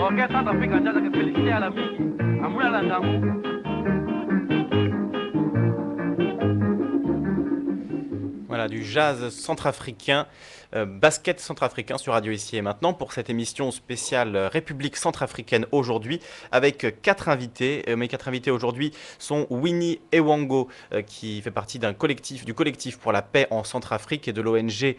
Voilà, du jazz centrafricain, basket centrafricain sur Radio Ici et Maintenant pour cette émission spéciale République centrafricaine aujourd'hui avec quatre invités. Mes quatre invités aujourd'hui sont Winnie Ewango qui fait partie du collectif pour la paix en Centrafrique et de l'ONG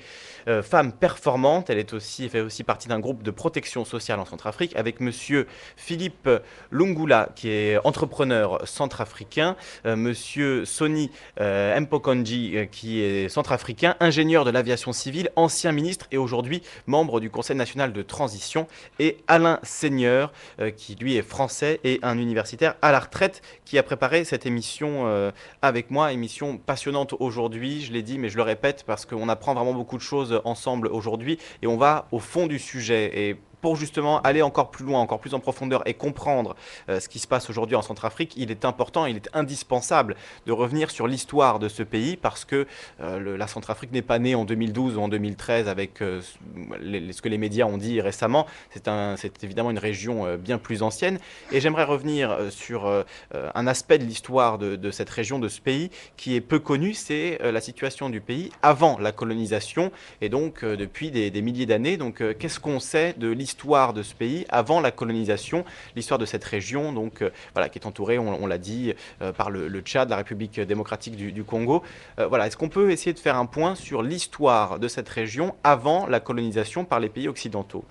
Femmes Performantes. Fait aussi partie d'un groupe de protection sociale en Centrafrique avec monsieur Philippe Lungula qui est entrepreneur centrafricain, monsieur Sonny Mpokonji qui est centrafricain, ingénieur de l'aviation civile, ancien ministre et aujourd'hui membre du Conseil national de transition, et Alain Seigneur, qui lui est français et un universitaire à la retraite, qui a préparé cette émission avec moi, émission passionnante aujourd'hui, je l'ai dit mais je le répète parce qu'on apprend vraiment beaucoup de choses ensemble aujourd'hui et on va au fond du sujet. Et pour justement aller encore plus loin, encore plus en profondeur et comprendre ce qui se passe aujourd'hui en Centrafrique, il est important, il est indispensable de revenir sur l'histoire de ce pays parce que la Centrafrique n'est pas née en 2012 ou en 2013 avec ce que les médias ont dit récemment. C'est évidemment une région bien plus ancienne. Et j'aimerais revenir sur un aspect de l'histoire de cette région, de ce pays, qui est peu connu, c'est la situation du pays avant la colonisation et donc depuis des milliers d'années. Donc qu'est-ce qu'on sait de l'histoire de ce pays avant la colonisation, l'histoire de cette région, donc voilà, qui est entourée, on l'a dit, par le Tchad, la République démocratique du Congo. Voilà, est-ce qu'on peut essayer de faire un point sur l'histoire de cette région avant la colonisation par les pays occidentaux?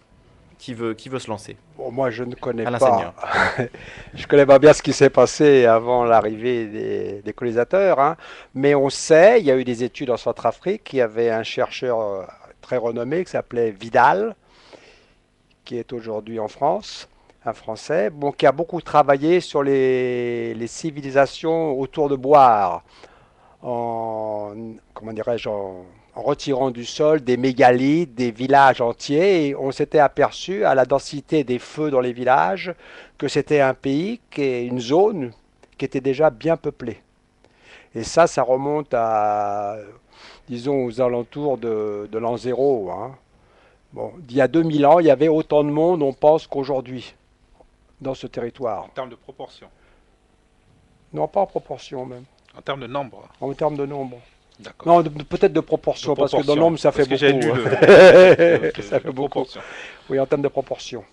Qui veut se lancer? Bon, moi, je ne connais Alain pas. Seigneur. Je connais pas bien ce qui s'est passé avant l'arrivée des colonisateurs, hein. Mais on sait, il y a eu des études en Centrafrique. Il y avait un chercheur très renommé qui s'appelait Vidal, qui est aujourd'hui en France, un Français, bon, qui a beaucoup travaillé sur les civilisations autour de Boire, en, comment dirais-je, en retirant du sol des mégalithes, des villages entiers, et on s'était aperçu à la densité des feux dans les villages que c'était un pays, une zone qui était déjà bien peuplée. Et ça remonte à, disons, aux alentours de l'an zéro, hein. Bon, il y a 2000 ans, il y avait autant de monde, on pense, qu'aujourd'hui, dans ce territoire. En termes de proportion, Non, pas en proportion même, en termes de nombre. en termes de nombre. D'accord. Non, peut-être de proportion, parce que dans le nombre, ça fait Parce que j'ai beaucoup, lu hein. Ça fait le beaucoup. proportion. Oui, en termes de proportion.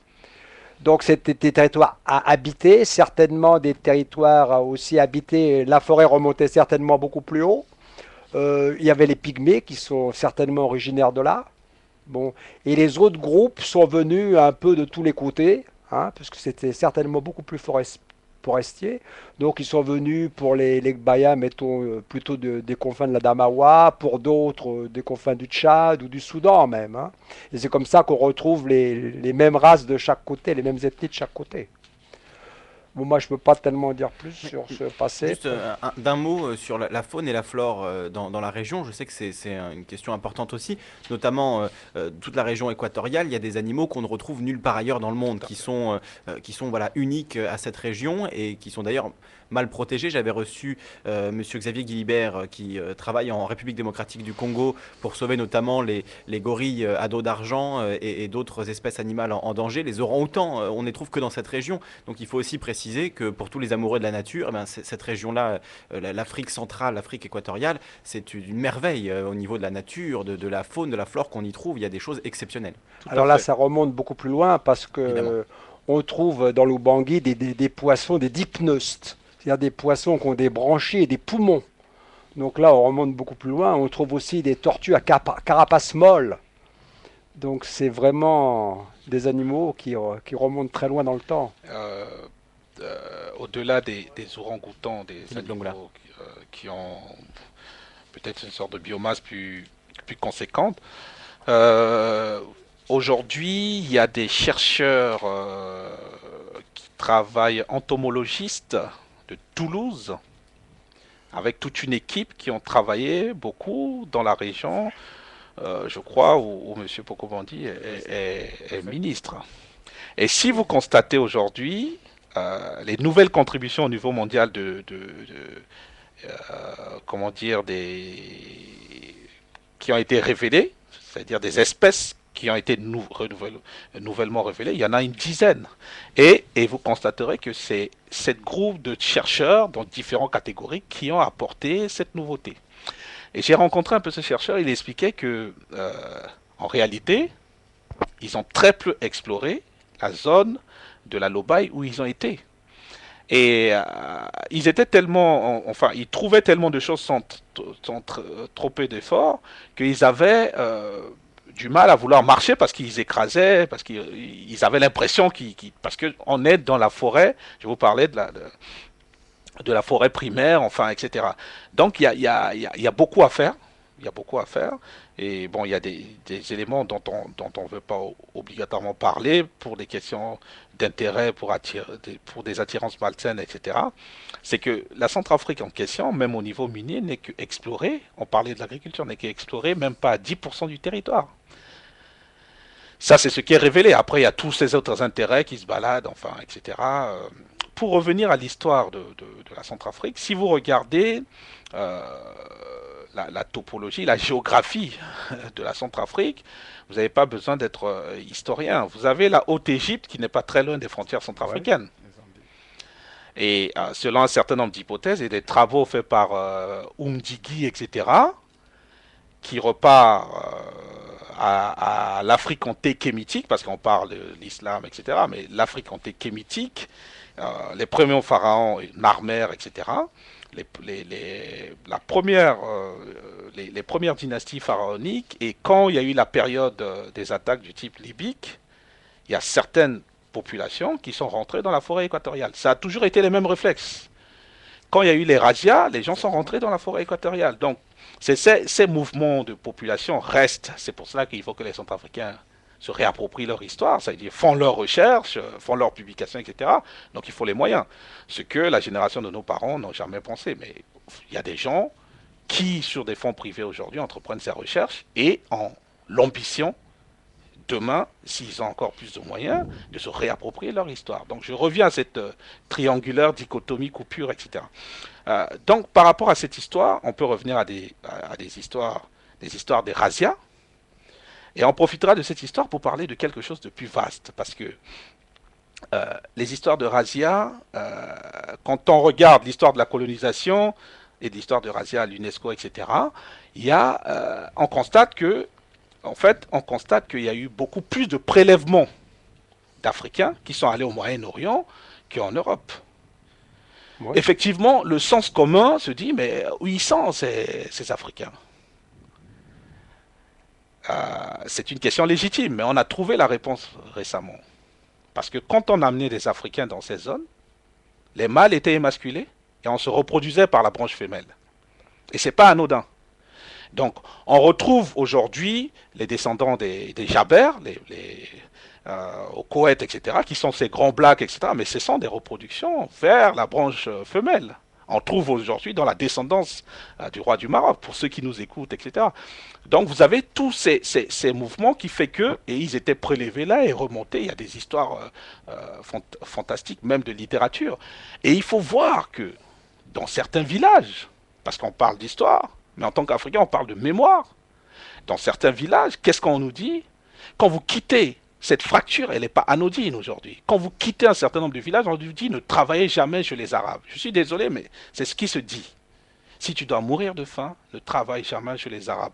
Donc, c'était des territoires à habiter, certainement des territoires à aussi habités. La forêt remontait certainement beaucoup plus haut. Il y avait les pygmées qui sont certainement originaires de là. Bon. Et les autres groupes sont venus un peu de tous les côtés, hein, parce que c'était certainement beaucoup plus forestier. Donc ils sont venus pour les Gbaya, mettons, plutôt des confins de la Damawa, pour d'autres des confins du Tchad ou du Soudan même, hein. Et c'est comme ça qu'on retrouve les mêmes races de chaque côté, les mêmes ethnies de chaque côté. Bon, moi je ne peux pas tellement dire plus Mais, sur ce passé. juste d'un mot sur la faune et la flore dans la région, je sais que c'est une question importante aussi, notamment toute la région équatoriale, il y a des animaux qu'on ne retrouve nulle part ailleurs dans le monde, Tout à qui sont voilà, uniques à cette région et qui sont d'ailleurs mal protégés. J'avais reçu monsieur Xavier Guilibert qui travaille en République démocratique du Congo pour sauver notamment les gorilles à dos d'argent et d'autres espèces animales en danger. Les orang-outans, on ne les trouve que dans cette région. Donc il faut aussi préciser que pour tous les amoureux de la nature, eh ben, cette région-là, l'Afrique centrale, l'Afrique équatoriale, c'est une merveille au niveau de la nature, de la faune, de la flore qu'on y trouve. Il y a des choses exceptionnelles. Tout à Alors là, fait. ça remonte beaucoup plus loin parce Évidemment. que on trouve dans l'Oubangui des poissons, des dipneustes, c'est-à-dire des poissons qui ont des branchies et des poumons. Donc là, on remonte beaucoup plus loin. On trouve aussi des tortues à carapace molle. Donc c'est vraiment des animaux qui remontent très loin dans le temps. Au-delà des orang-outans, des Philippe Longola. animaux qui ont peut-être une sorte de biomasse plus conséquente, euh, aujourd'hui, il y a des chercheurs qui travaillent entomologistes de Toulouse, avec toute une équipe qui ont travaillé beaucoup dans la région, je crois, où M. Pokobandi est ministre. Et si vous constatez aujourd'hui les nouvelles contributions au niveau mondial comment dire, qui ont été révélées, c'est-à-dire des espèces qui ont été nouvellement révélés, il y en a une dizaine. Et vous constaterez que c'est ce groupe de chercheurs dans différentes catégories qui ont apporté cette nouveauté. Et j'ai rencontré un peu ce chercheur, il expliquait que, en réalité, ils ont très peu exploré la zone de la Lobaye où ils ont été. Et ils étaient tellement, enfin, ils trouvaient tellement de choses sans trop peu d'efforts qu'ils avaient du mal à vouloir marcher parce qu'ils écrasaient, parce qu'ils avaient l'impression parce qu'on est dans la forêt. Je vous parlais de la forêt primaire, enfin, etc. Donc il y a beaucoup à faire. Il y a beaucoup à faire. Et bon, il y a des éléments dont on ne veut pas obligatoirement parler pour des questions d'intérêt, pour des attirances malsaines, etc. C'est que la Centrafrique en question, même au niveau minier, n'est qu'explorée. On parlait de l'agriculture, n'est qu'explorée même pas à 10% du territoire. Ça, c'est ce qui est révélé. Après, il y a tous ces autres intérêts qui se baladent, enfin, etc. Pour revenir à l'histoire de la Centrafrique, si vous regardez la topologie, la géographie de la Centrafrique, vous n'avez pas besoin d'être historien. Vous avez la Haute-Égypte qui n'est pas très loin des frontières centrafricaines. Ouais. Et selon un certain nombre d'hypothèses et des travaux faits par Umdigi, etc., qui repart à l'Afrique antékémitique, parce qu'on parle de l'islam, etc., mais l'Afrique antékémitique, les premiers pharaons, Narmer, etc., les premières dynasties pharaoniques, et quand il y a eu la période des attaques du type libyque, il y a certaines populations qui sont rentrées dans la forêt équatoriale. Ça a toujours été les mêmes réflexes. Quand il y a eu les razzias, les gens sont rentrés dans la forêt équatoriale. Donc, ces mouvements de population restent. C'est pour cela qu'il faut que les Centrafricains se réapproprient leur histoire, c'est-à-dire font leurs recherches, font leurs publications, etc. Donc il faut les moyens. Ce que la génération de nos parents n'ont jamais pensé. Mais il y a des gens qui, sur des fonds privés aujourd'hui, entreprennent ces recherches et ont l'ambition, demain, s'ils ont encore plus de moyens, de se réapproprier leur histoire. Donc je reviens à cette triangulaire dichotomie, coupure, etc. Donc par rapport à cette histoire, on peut revenir à des histoires des razzias. Et on profitera de cette histoire pour parler de quelque chose de plus vaste, parce que les histoires de razzia, quand on regarde l'histoire de la colonisation et l'histoire de razzia à l'UNESCO, etc., on constate que, en fait, qu'il y a eu beaucoup plus de prélèvements d'Africains qui sont allés au Moyen-Orient qu'en Europe. Ouais. Effectivement, le sens commun se dit, mais où ils sont ces Africains ? C'est une question légitime, mais on a trouvé la réponse récemment. Parce que quand on amenait des Africains dans ces zones, les mâles étaient émasculés et on se reproduisait par la branche femelle. Et ce n'est pas anodin. Donc, on retrouve aujourd'hui les descendants des Jaber, au Koweït, etc., qui sont ces grands blacks, etc., mais ce sont des reproductions vers la branche femelle. On trouve aujourd'hui dans la descendance du roi du Maroc, pour ceux qui nous écoutent, etc. Donc vous avez tous ces mouvements qui fait que, et ils étaient prélevés là et remontés, il y a des histoires fantastiques, même de littérature. Et il faut voir que dans certains villages, parce qu'on parle d'histoire, mais en tant qu'Africain, on parle de mémoire. Dans certains villages, qu'est-ce qu'on nous dit? Quand vous quittez cette fracture, elle n'est pas anodine aujourd'hui. Quand vous quittez un certain nombre de villages, on vous dit ne travaillez jamais chez les Arabes. Je suis désolé, mais c'est ce qui se dit. Si tu dois mourir de faim, ne travaille jamais chez les Arabes.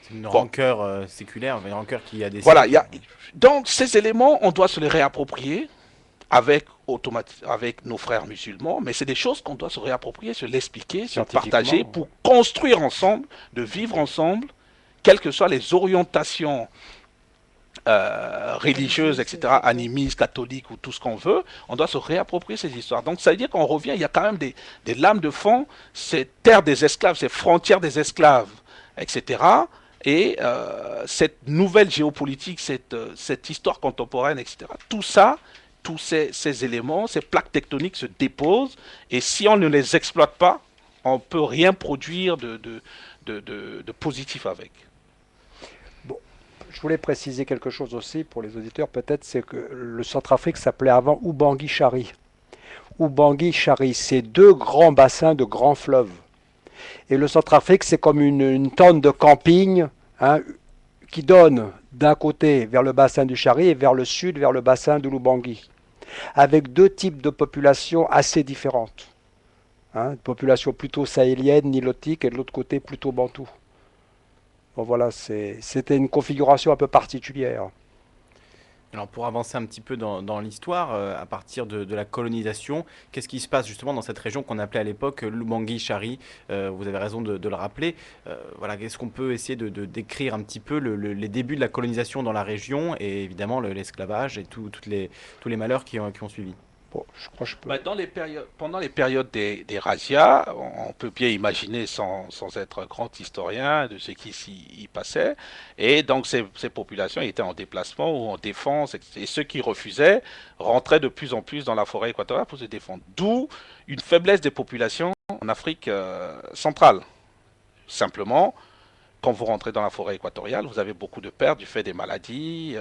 C'est une rancœur séculaire, une rancœur qui a des... Voilà, donc ces éléments, on doit se les réapproprier avec nos frères musulmans, mais c'est des choses qu'on doit se réapproprier, se l'expliquer, se partager pour construire ensemble, de vivre ensemble, quelles que soient les orientations religieuses, etc., animistes, catholiques ou tout ce qu'on veut, on doit se réapproprier ces histoires. Donc ça veut dire qu'on revient, il y a quand même des lames de fond, ces terres des esclaves, ces frontières des esclaves, etc., et cette nouvelle géopolitique, cette histoire contemporaine, etc., tout ça, tous ces éléments, ces plaques tectoniques se déposent, et si on ne les exploite pas, on ne peut rien produire de positif avec. Je voulais préciser quelque chose aussi pour les auditeurs, peut-être, c'est que le Centrafrique s'appelait avant Ubangui-Chari. Ubangui-Chari, c'est deux grands bassins de grands fleuves. Et le Centrafrique, c'est comme une tente de camping, hein, qui donne d'un côté vers le bassin du Chari et vers le sud vers le bassin de l'Oubangui, avec deux types de populations assez différentes. Hein, une population plutôt sahélienne, nilotique, et de l'autre côté plutôt bantou. Bon, voilà, c'était une configuration un peu particulière. Alors pour avancer un petit peu dans l'histoire, à partir de la colonisation, qu'est-ce qui se passe justement dans cette région qu'on appelait à l'époque l'Oubangui-Chari? Vous avez raison de le rappeler. Voilà, est-ce qu'on peut essayer de décrire un petit peu les débuts de la colonisation dans la région et évidemment l'esclavage et tous les malheurs qui ont suivi? Bon, je crois que je peux. Bah, pendant les périodes des razzias, on peut bien imaginer, sans être un grand historien, de ce qui s'y passait. Et donc ces populations étaient en déplacement ou en défense, et ceux qui refusaient rentraient de plus en plus dans la forêt équatoriale pour se défendre. D'où une faiblesse des populations en Afrique centrale. Simplement, quand vous rentrez dans la forêt équatoriale, vous avez beaucoup de pertes du fait des maladies,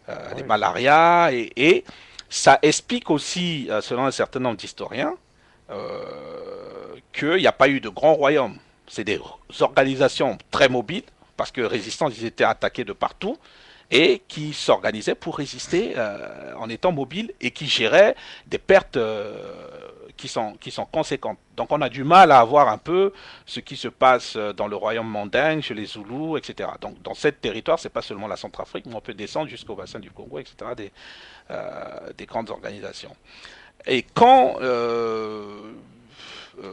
des Oui. malarias, et ça explique aussi, selon un certain nombre d'historiens, qu'il n'y a pas eu de grands royaumes. C'est des organisations très mobiles, parce que résistants, ils étaient attaqués de partout, et qui s'organisaient pour résister en étant mobiles et qui géraient des pertes qui sont conséquentes. Donc on a du mal à avoir un peu ce qui se passe dans le royaume mandingue, chez les Zoulous, etc. Donc dans ce territoire, c'est pas seulement la Centrafrique, mais on peut descendre jusqu'au bassin du Congo, etc. Des grandes organisations. Et quand,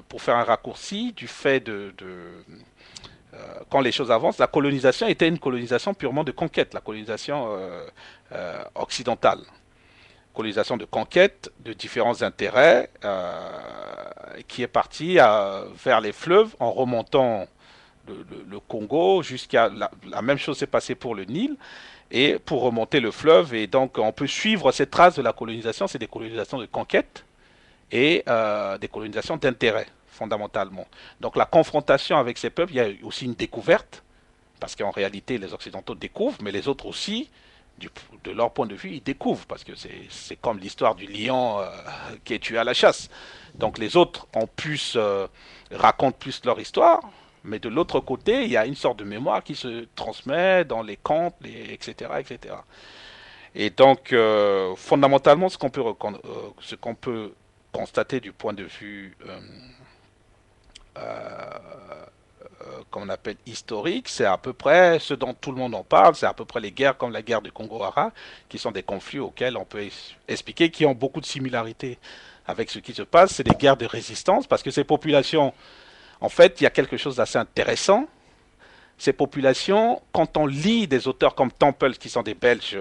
pour faire un raccourci, du fait quand les choses avancent, la colonisation était une colonisation purement de conquête, la colonisation occidentale. Colonisation de conquête, de différents intérêts, qui est partie vers les fleuves en remontant le Congo jusqu'à... La même chose s'est passée pour le Nil, et pour remonter le fleuve, et donc on peut suivre ces traces de la colonisation, c'est des colonisations de conquête et des colonisations d'intérêt, fondamentalement. Donc la confrontation avec ces peuples, il y a aussi une découverte, parce qu'en réalité les Occidentaux découvrent, mais les autres aussi, de leur point de vue, ils découvrent, parce que c'est comme l'histoire du lion qui est tué à la chasse. Donc les autres racontent plus leur histoire, mais de l'autre côté, il y a une sorte de mémoire qui se transmet dans les contes, etc., etc. Et donc, fondamentalement, ce qu'on peut constater du point de vue qu'on appelle historique, c'est à peu près ce dont tout le monde en parle, c'est à peu près les guerres comme la guerre du Congo-Hara, qui sont des conflits auxquels on peut expliquer, qui ont beaucoup de similarités avec ce qui se passe. C'est des guerres de résistance, parce que ces populations, en fait, il y a quelque chose d'assez intéressant. Ces populations, quand on lit des auteurs comme Temple, qui sont des Belges,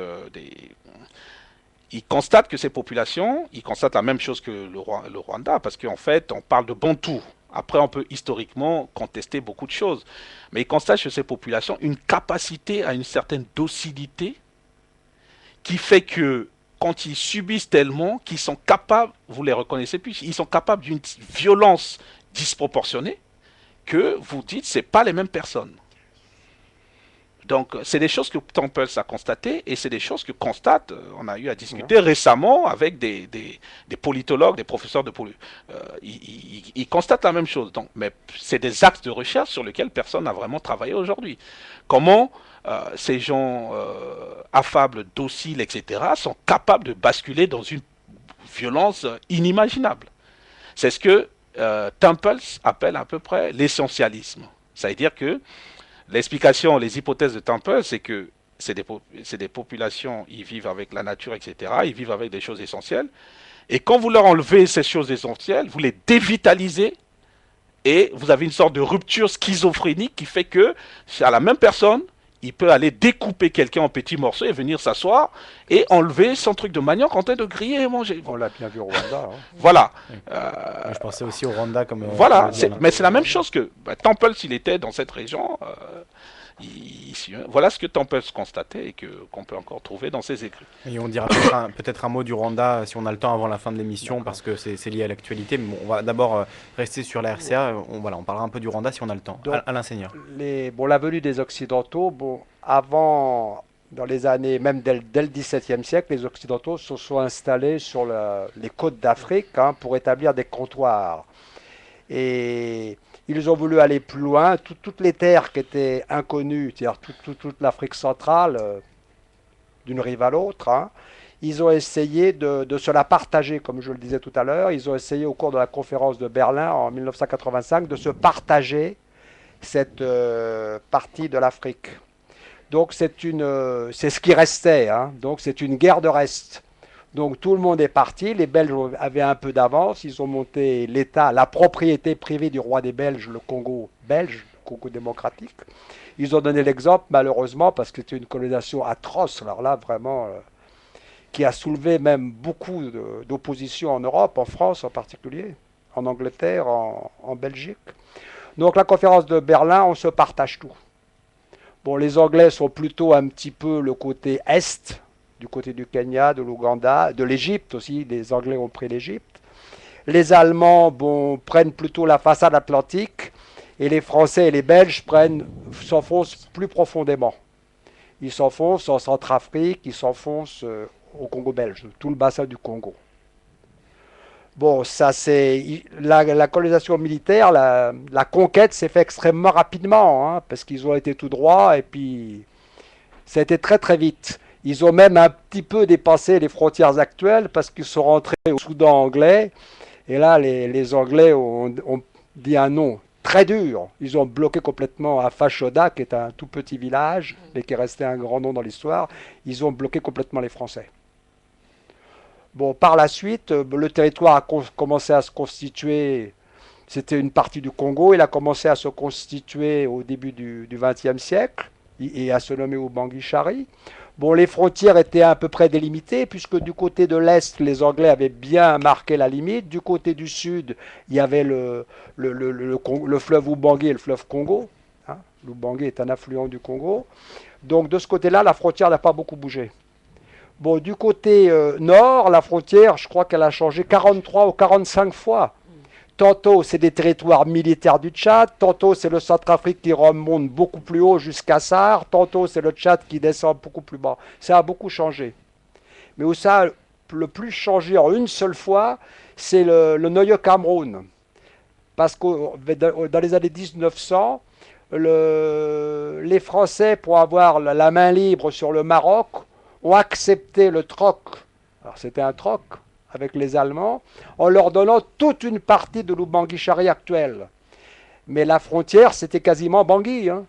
ils constatent que ces populations, ils constatent la même chose que le Rwanda, parce qu'en fait, on parle de Bantou. Après, on peut historiquement contester beaucoup de choses. Mais ils constatent chez ces populations une capacité à une certaine docilité qui fait que quand ils subissent tellement qu'ils sont capables, vous les reconnaissez plus, ils sont capables d'une violence disproportionnée que vous dites, c'est pas les mêmes personnes. Donc, c'est des choses que Temple a constatées et c'est des choses que constate, on a eu à discuter récemment avec des politologues, des professeurs de ils constatent la même chose. Donc, mais c'est des axes de recherche sur lesquels personne n'a vraiment travaillé aujourd'hui. Comment ces gens affables, dociles, etc., sont capables de basculer dans une violence inimaginable. C'est ce que Temple appelle à peu près l'essentialisme. Ça veut dire que l'explication, les hypothèses de Temple, c'est que c'est des populations, ils vivent avec la nature, etc. Ils vivent avec des choses essentielles. Et quand vous leur enlevez ces choses essentielles, vous les dévitalisez et vous avez une sorte de rupture schizophrénique qui fait que, à la même personne, il peut aller découper quelqu'un en petits morceaux et venir s'asseoir et enlever son truc de manioc en train de griller et manger. On l'a bien vu au Rwanda. Hein. Voilà. Moi, je pensais aussi au Rwanda comme. Voilà, mais c'est la même chose que Temple, s'il était dans cette région, voilà ce que Temple constatait et qu'on peut encore trouver dans ses écrits. Et on dira peut-être un mot du Rwanda si on a le temps avant la fin de l'émission, parce que c'est lié à l'actualité. Mais bon, on va d'abord rester sur la RCA. On parlera un peu du Rwanda si on a le temps. Donc, Alain Seigneur. La venue des Occidentaux, avant, dans les années, même dès le XVIIe siècle, les Occidentaux se sont installés sur les côtes d'Afrique pour établir des comptoirs. Et ils ont voulu aller plus loin. Toutes les terres qui étaient inconnues, c'est-à-dire toute l'Afrique centrale, d'une rive à l'autre, hein, ils ont essayé de se la partager, comme je le disais tout à l'heure. Ils ont essayé au cours de la conférence de Berlin en 1985 de se partager cette partie de l'Afrique. Donc c'est ce qui restait, hein. Donc c'est une guerre de reste. Donc tout le monde est parti, les Belges avaient un peu d'avance, ils ont monté l'État, la propriété privée du roi des Belges, le Congo belge, le Congo démocratique. Ils ont donné l'exemple malheureusement parce que c'était une colonisation atroce, alors là vraiment, qui a soulevé même beaucoup d'opposition en Europe, en France en particulier, en Angleterre, en Belgique. Donc la conférence de Berlin, on se partage tout. Bon, les Anglais sont plutôt un petit peu le côté est, du côté du Kenya, de l'Ouganda, de l'Égypte aussi, les Anglais ont pris l'Égypte. Les Allemands prennent plutôt la façade atlantique et les Français et les Belges s'enfoncent plus profondément. Ils s'enfoncent en Centrafrique, ils s'enfoncent au Congo belge, tout le bassin du Congo. Bon, ça c'est la colonisation militaire, la conquête s'est faite extrêmement rapidement, hein, parce qu'ils ont été tout droit et puis ça a été très très vite. Ils ont même un petit peu dépassé les frontières actuelles parce qu'ils sont rentrés au Soudan anglais et là les Anglais ont dit un non très dur. Ils ont bloqué complètement à Fashoda, qui est un tout petit village mais qui est resté un grand nom dans l'histoire. Ils ont bloqué complètement les Français. Bon, par la suite, le territoire a commencé à se constituer, c'était une partie du Congo, il a commencé à se constituer au début du XXe siècle et à se nommer Ubangi-Chari. Bon, les frontières étaient à peu près délimitées, puisque du côté de l'Est, les Anglais avaient bien marqué la limite. Du côté du Sud, il y avait le fleuve Ubangi et le fleuve Congo. Hein. L'Ubangi est un affluent du Congo. Donc de ce côté-là, la frontière n'a pas beaucoup bougé. Bon, du côté nord, la frontière, je crois qu'elle a changé 43 ou 45 fois. Tantôt, c'est des territoires militaires du Tchad, tantôt, c'est le Centrafrique qui remonte beaucoup plus haut jusqu'à Sarre, tantôt, c'est le Tchad qui descend beaucoup plus bas. Ça a beaucoup changé. Mais où ça a le plus changé en une seule fois, c'est le Neue Cameroun. Parce que dans les années 1900, les Français, pour avoir la main libre sur le Maroc, ont accepté le troc. Alors c'était un troc avec les Allemands, en leur donnant toute une partie de l'Ubangi-Chari actuelle. Mais la frontière, c'était quasiment Bangui. Hein.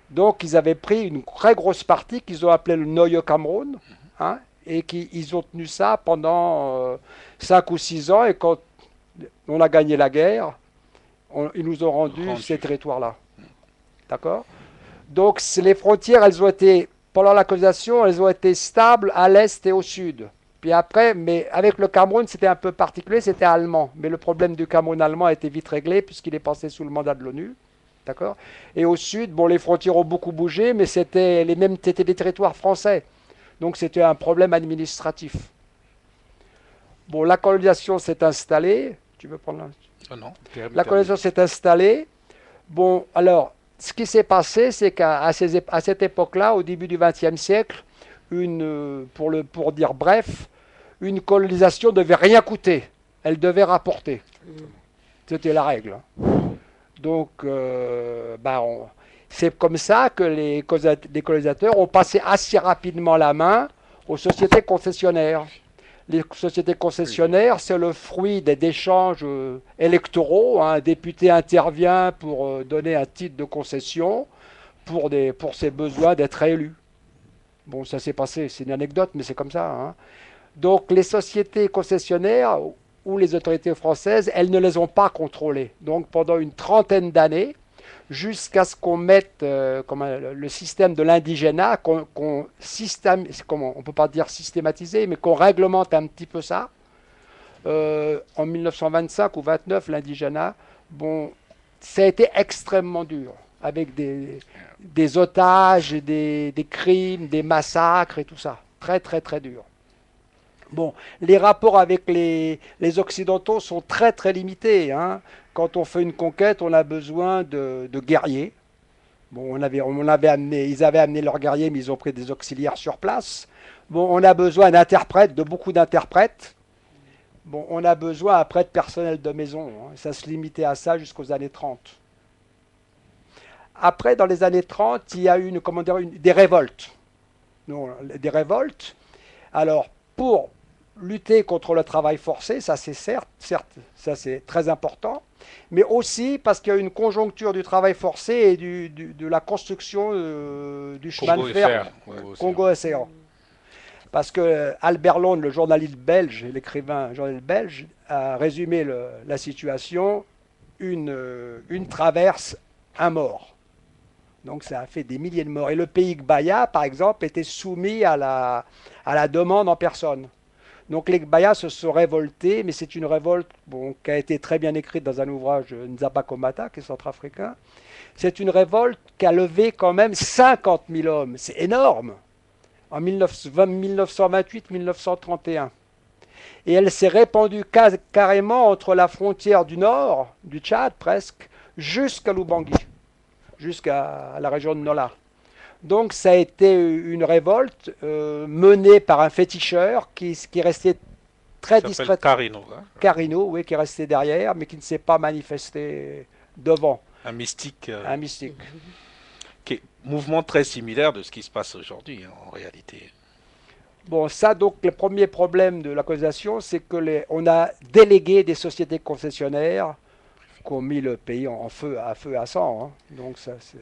Donc ils avaient pris une très grosse partie qu'ils ont appelée le Neue Cameroun, hein, et ils ont tenu ça pendant 5 ou 6 ans, et quand on a gagné la guerre, ils nous ont rendu ces territoires-là. D'accord? Donc les frontières, elles ont été, pendant la colonisation, elles ont été stables à l'est et au sud. Puis après, mais avec le Cameroun, c'était un peu particulier, c'était allemand. Mais le problème du Cameroun allemand a été vite réglé puisqu'il est passé sous le mandat de l'ONU. D'accord? Et au sud, bon, les frontières ont beaucoup bougé, mais c'était des territoires français. Donc c'était un problème administratif. Bon, la colonisation s'est installée. Tu veux prendre la... Non. La colonisation s'est installée. Bon, alors, ce qui s'est passé, c'est qu'à cette époque-là, au début du XXe siècle, pour dire bref, une colonisation ne devait rien coûter. Elle devait rapporter. C'était la règle. Donc, c'est comme ça que les colonisateurs ont passé assez rapidement la main aux sociétés concessionnaires. Les sociétés concessionnaires, c'est le fruit d'échanges électoraux. Un député intervient pour donner un titre de concession pour ses besoins d'être élu. Bon, ça s'est passé, c'est une anecdote, mais c'est comme ça. Hein. Donc, les sociétés concessionnaires ou les autorités françaises, elles ne les ont pas contrôlées. Donc, pendant une trentaine d'années, jusqu'à ce qu'on mette le système de l'indigénat, on ne peut pas dire systématiser, mais qu'on réglemente un petit peu ça. En 1925 ou 29, l'indigénat, bon, ça a été extrêmement dur, avec des otages, des crimes, des massacres et tout ça. Très, très, très dur. Bon, les rapports avec les Occidentaux sont très, très limités. Hein. Quand on fait une conquête, on a besoin de guerriers. Bon, ils avaient amené leurs guerriers, mais ils ont pris des auxiliaires sur place. Bon, on a besoin d'interprètes, de beaucoup d'interprètes. Bon, on a besoin après de personnel de maison, hein. Ça se limitait à ça jusqu'aux années 30. Après, dans les années 30, il y a eu des révoltes. Non, des révoltes. Alors, pour lutter contre le travail forcé, ça c'est certes, ça c'est très important, mais aussi parce qu'il y a une conjoncture du travail forcé et de la construction du chemin Congo de et fer fer. Congo-Océan. Parce que Albert Londres, le journaliste belge, l'écrivain journaliste belge, a résumé la situation, une traverse, un mort. Donc ça a fait des milliers de morts. Et le pays Gbaya, par exemple, était soumis à la demande en personne. Donc les Gbayas se sont révoltés, mais c'est une révolte qui a été très bien écrite dans un ouvrage de Nzaba Komata, qui est centrafricain. C'est une révolte qui a levé quand même 50 000 hommes. C'est énorme. En 1928-1931. Et elle s'est répandue carrément entre la frontière du nord, du Tchad presque, jusqu'à l'Ubangui, jusqu'à la région de Nola. Donc ça a été une révolte menée par un féticheur qui est resté très discret. Carino, hein. Carino, oui, qui est resté derrière, mais qui ne s'est pas manifesté devant. Un mystique. Un mystique. Qui est mouvement très similaire de ce qui se passe aujourd'hui, hein, en réalité. Bon, ça, donc, le premier problème de la colonisation, c'est que on a délégué des sociétés concessionnaires qui ont mis le pays en feu à sang, hein. Donc ça, c'est...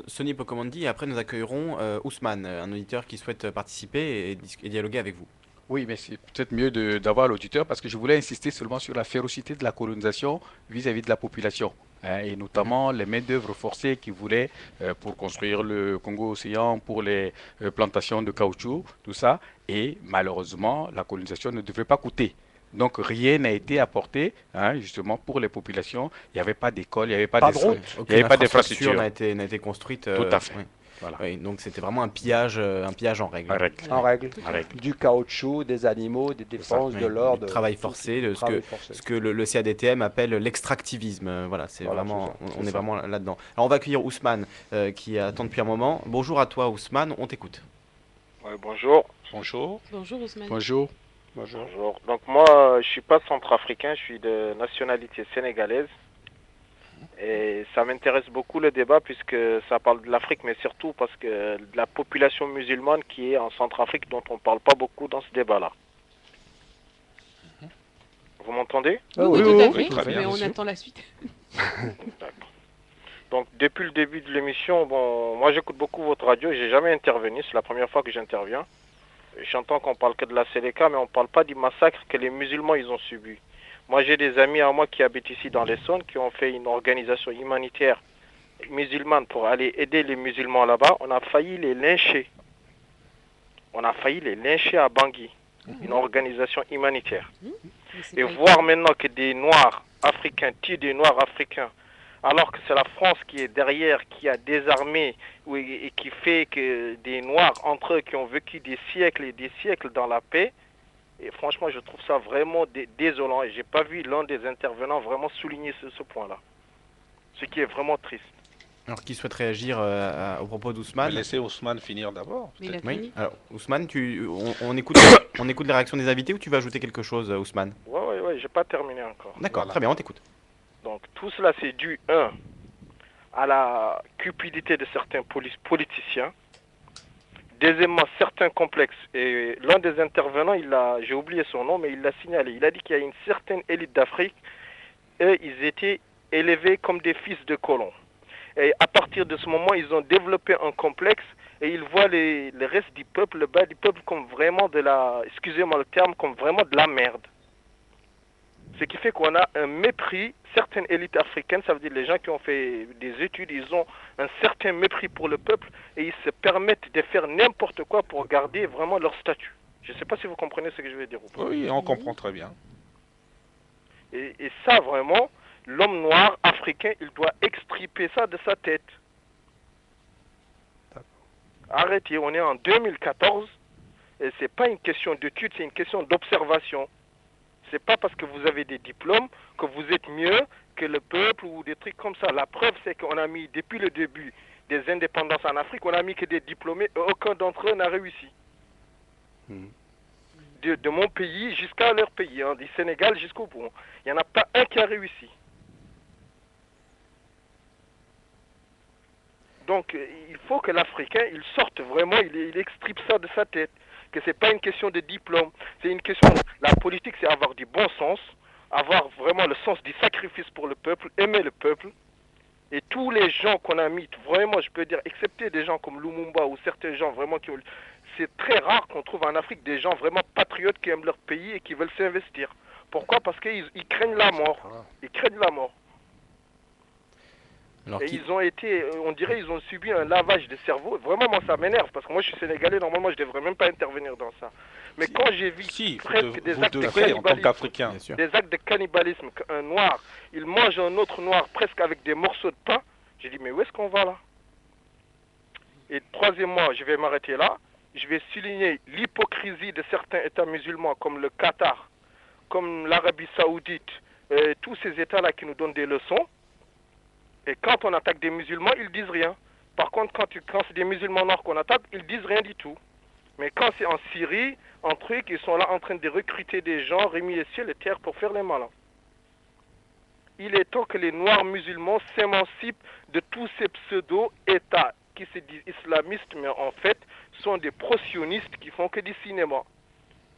Sonny Pokomandi, et après nous accueillerons Ousmane, un auditeur qui souhaite participer et dialoguer avec vous. Oui, mais c'est peut-être mieux d'avoir l'auditeur parce que je voulais insister seulement sur la férocité de la colonisation vis-à-vis de la population, hein, et notamment les main-d'œuvre forcées qui voulaient pour construire le Congo-Océan, pour les plantations de caoutchouc, tout ça. Et malheureusement, la colonisation ne devrait pas coûter. Donc rien n'a été apporté, hein, justement pour les populations. Il n'y avait pas d'école, il n'y avait pas Pas de route. il n'y avait pas d'infrastructure. N'a été construite. Tout à fait. Oui. Voilà. Oui, donc c'était vraiment un pillage en règle. En règle. En règle. En règle. Du caoutchouc, des animaux, des défenses, Oui, de l'or. du travail forcé, de travail forcé. ce que le CADTM appelle l'extractivisme. Voilà, Voilà, vraiment, c'est ça, on est vraiment là-dedans. Alors on va accueillir Ousmane qui attend depuis un moment. Bonjour à toi Ousmane, on t'écoute. Ouais, bonjour. Bonjour. Bonjour Ousmane. Bonjour. Bonjour. Donc moi, je suis pas centrafricain, je suis de nationalité sénégalaise. Et ça m'intéresse beaucoup le débat puisque ça parle de l'Afrique, mais surtout parce que de la population musulmane qui est en Centrafrique dont on parle pas beaucoup dans ce débat-là. Vous m'entendez? Ah Oui, oui, tout à oui, fait, très bien, mais on monsieur. attend la suite. D'accord. Donc depuis le début de l'émission, bon, moi j'écoute beaucoup votre radio, j'ai jamais intervenu, c'est la première fois que j'interviens. J'entends qu'on parle que de la Séléka, mais on parle pas du massacre que les musulmans ils ont subi. Moi j'ai des amis à moi qui habitent ici dans l'Essonne, qui ont fait une organisation humanitaire musulmane pour aller aider les musulmans là-bas. On a failli les lyncher. On a failli les lyncher à Bangui, une organisation humanitaire. Et voir maintenant que des Noirs africains tuent des Noirs africains, alors que c'est la France qui est derrière, qui a désarmé et qui fait que des Noirs entre eux qui ont vécu des siècles et des siècles dans la paix. Et franchement, je trouve ça vraiment désolant. Et j'ai pas vu l'un des intervenants vraiment souligner ce point-là. Ce qui est vraiment triste. Alors qui souhaite réagir au propos On va d'Ousmane? laisser Ousmane finir d'abord. Mais il a Oui. fini. Alors Ousmane, on écoute, on écoute les réactions des invités ou tu veux ajouter quelque chose, Ousmane? Ouais, j'ai pas terminé encore. D'accord, Voilà. très bien, on t'écoute. Donc tout cela c'est dû, à la cupidité de certains politiciens. Deuxièmement, certains complexes. Et l'un des intervenants, j'ai oublié son nom, mais il l'a signalé. Il a dit qu'il y a une certaine élite d'Afrique, et ils étaient élevés comme des fils de colons. Et à partir de ce moment, ils ont développé un complexe et ils voient les restes du peuple, le bas du peuple, comme vraiment excusez-moi le terme, comme vraiment de la merde. Ce qui fait qu'on a un mépris, certaines élites africaines, ça veut dire les gens qui ont fait des études, ils ont un certain mépris pour le peuple et ils se permettent de faire n'importe quoi pour garder vraiment leur statut. Je ne sais pas si vous comprenez ce que je veux dire ou pas. Oui, on comprend très bien. Et ça, vraiment, l'homme noir africain, il doit extirper ça de sa tête. Arrêtez, on est en 2014 et c'est pas une question d'étude, c'est une question d'observation. C'est pas parce que vous avez des diplômes que vous êtes mieux que le peuple ou des trucs comme ça. La preuve, c'est qu'on a mis, depuis le début des indépendances en Afrique, on a mis que des diplômés et aucun d'entre eux n'a réussi. de mon pays jusqu'à leur pays, hein, du Sénégal jusqu'au bout. Il n'y en a pas un qui a réussi. Donc il faut que l'Africain, il sorte vraiment, il extirpe ça de sa tête. Que c'est pas une question de diplôme, c'est une question, la politique c'est avoir du bon sens, avoir vraiment le sens du sacrifice pour le peuple, aimer le peuple. Et tous les gens qu'on a mis, vraiment je peux dire, excepté des gens comme Lumumba ou certains gens vraiment qui ont... C'est très rare qu'on trouve en Afrique des gens vraiment patriotes qui aiment leur pays et qui veulent s'investir. Pourquoi? Parce qu'ils craignent la mort. Ils craignent la mort. Alors, Et ils ont été, on dirait, ils ont subi un lavage de cerveau. Vraiment, moi, ça m'énerve parce que moi, je suis sénégalais. Normalement, je devrais même pas intervenir dans ça. Mais quand j'ai vu presque des actes de en tant cannibalisme, qu'Africain. bien sûr. des actes de cannibalisme, qu'un noir, il mange un autre noir presque avec des morceaux de pain, j'ai dit, mais où est-ce qu'on va là? Et troisièmement, je vais m'arrêter là. Je vais souligner l'hypocrisie de certains États musulmans comme le Qatar, comme l'Arabie Saoudite, tous ces États-là qui nous donnent des leçons. Et quand on attaque des musulmans, ils disent rien. Par contre, quand c'est des musulmans noirs qu'on attaque, ils disent rien du tout. Mais quand c'est en Syrie, en truc, ils sont là en train de recruter des gens, remis les cieux, les terres pour faire les malins. Il est temps que les noirs musulmans s'émancipent de tous ces pseudo-États qui se disent islamistes, mais en fait sont des pro-sionistes qui font que du cinéma.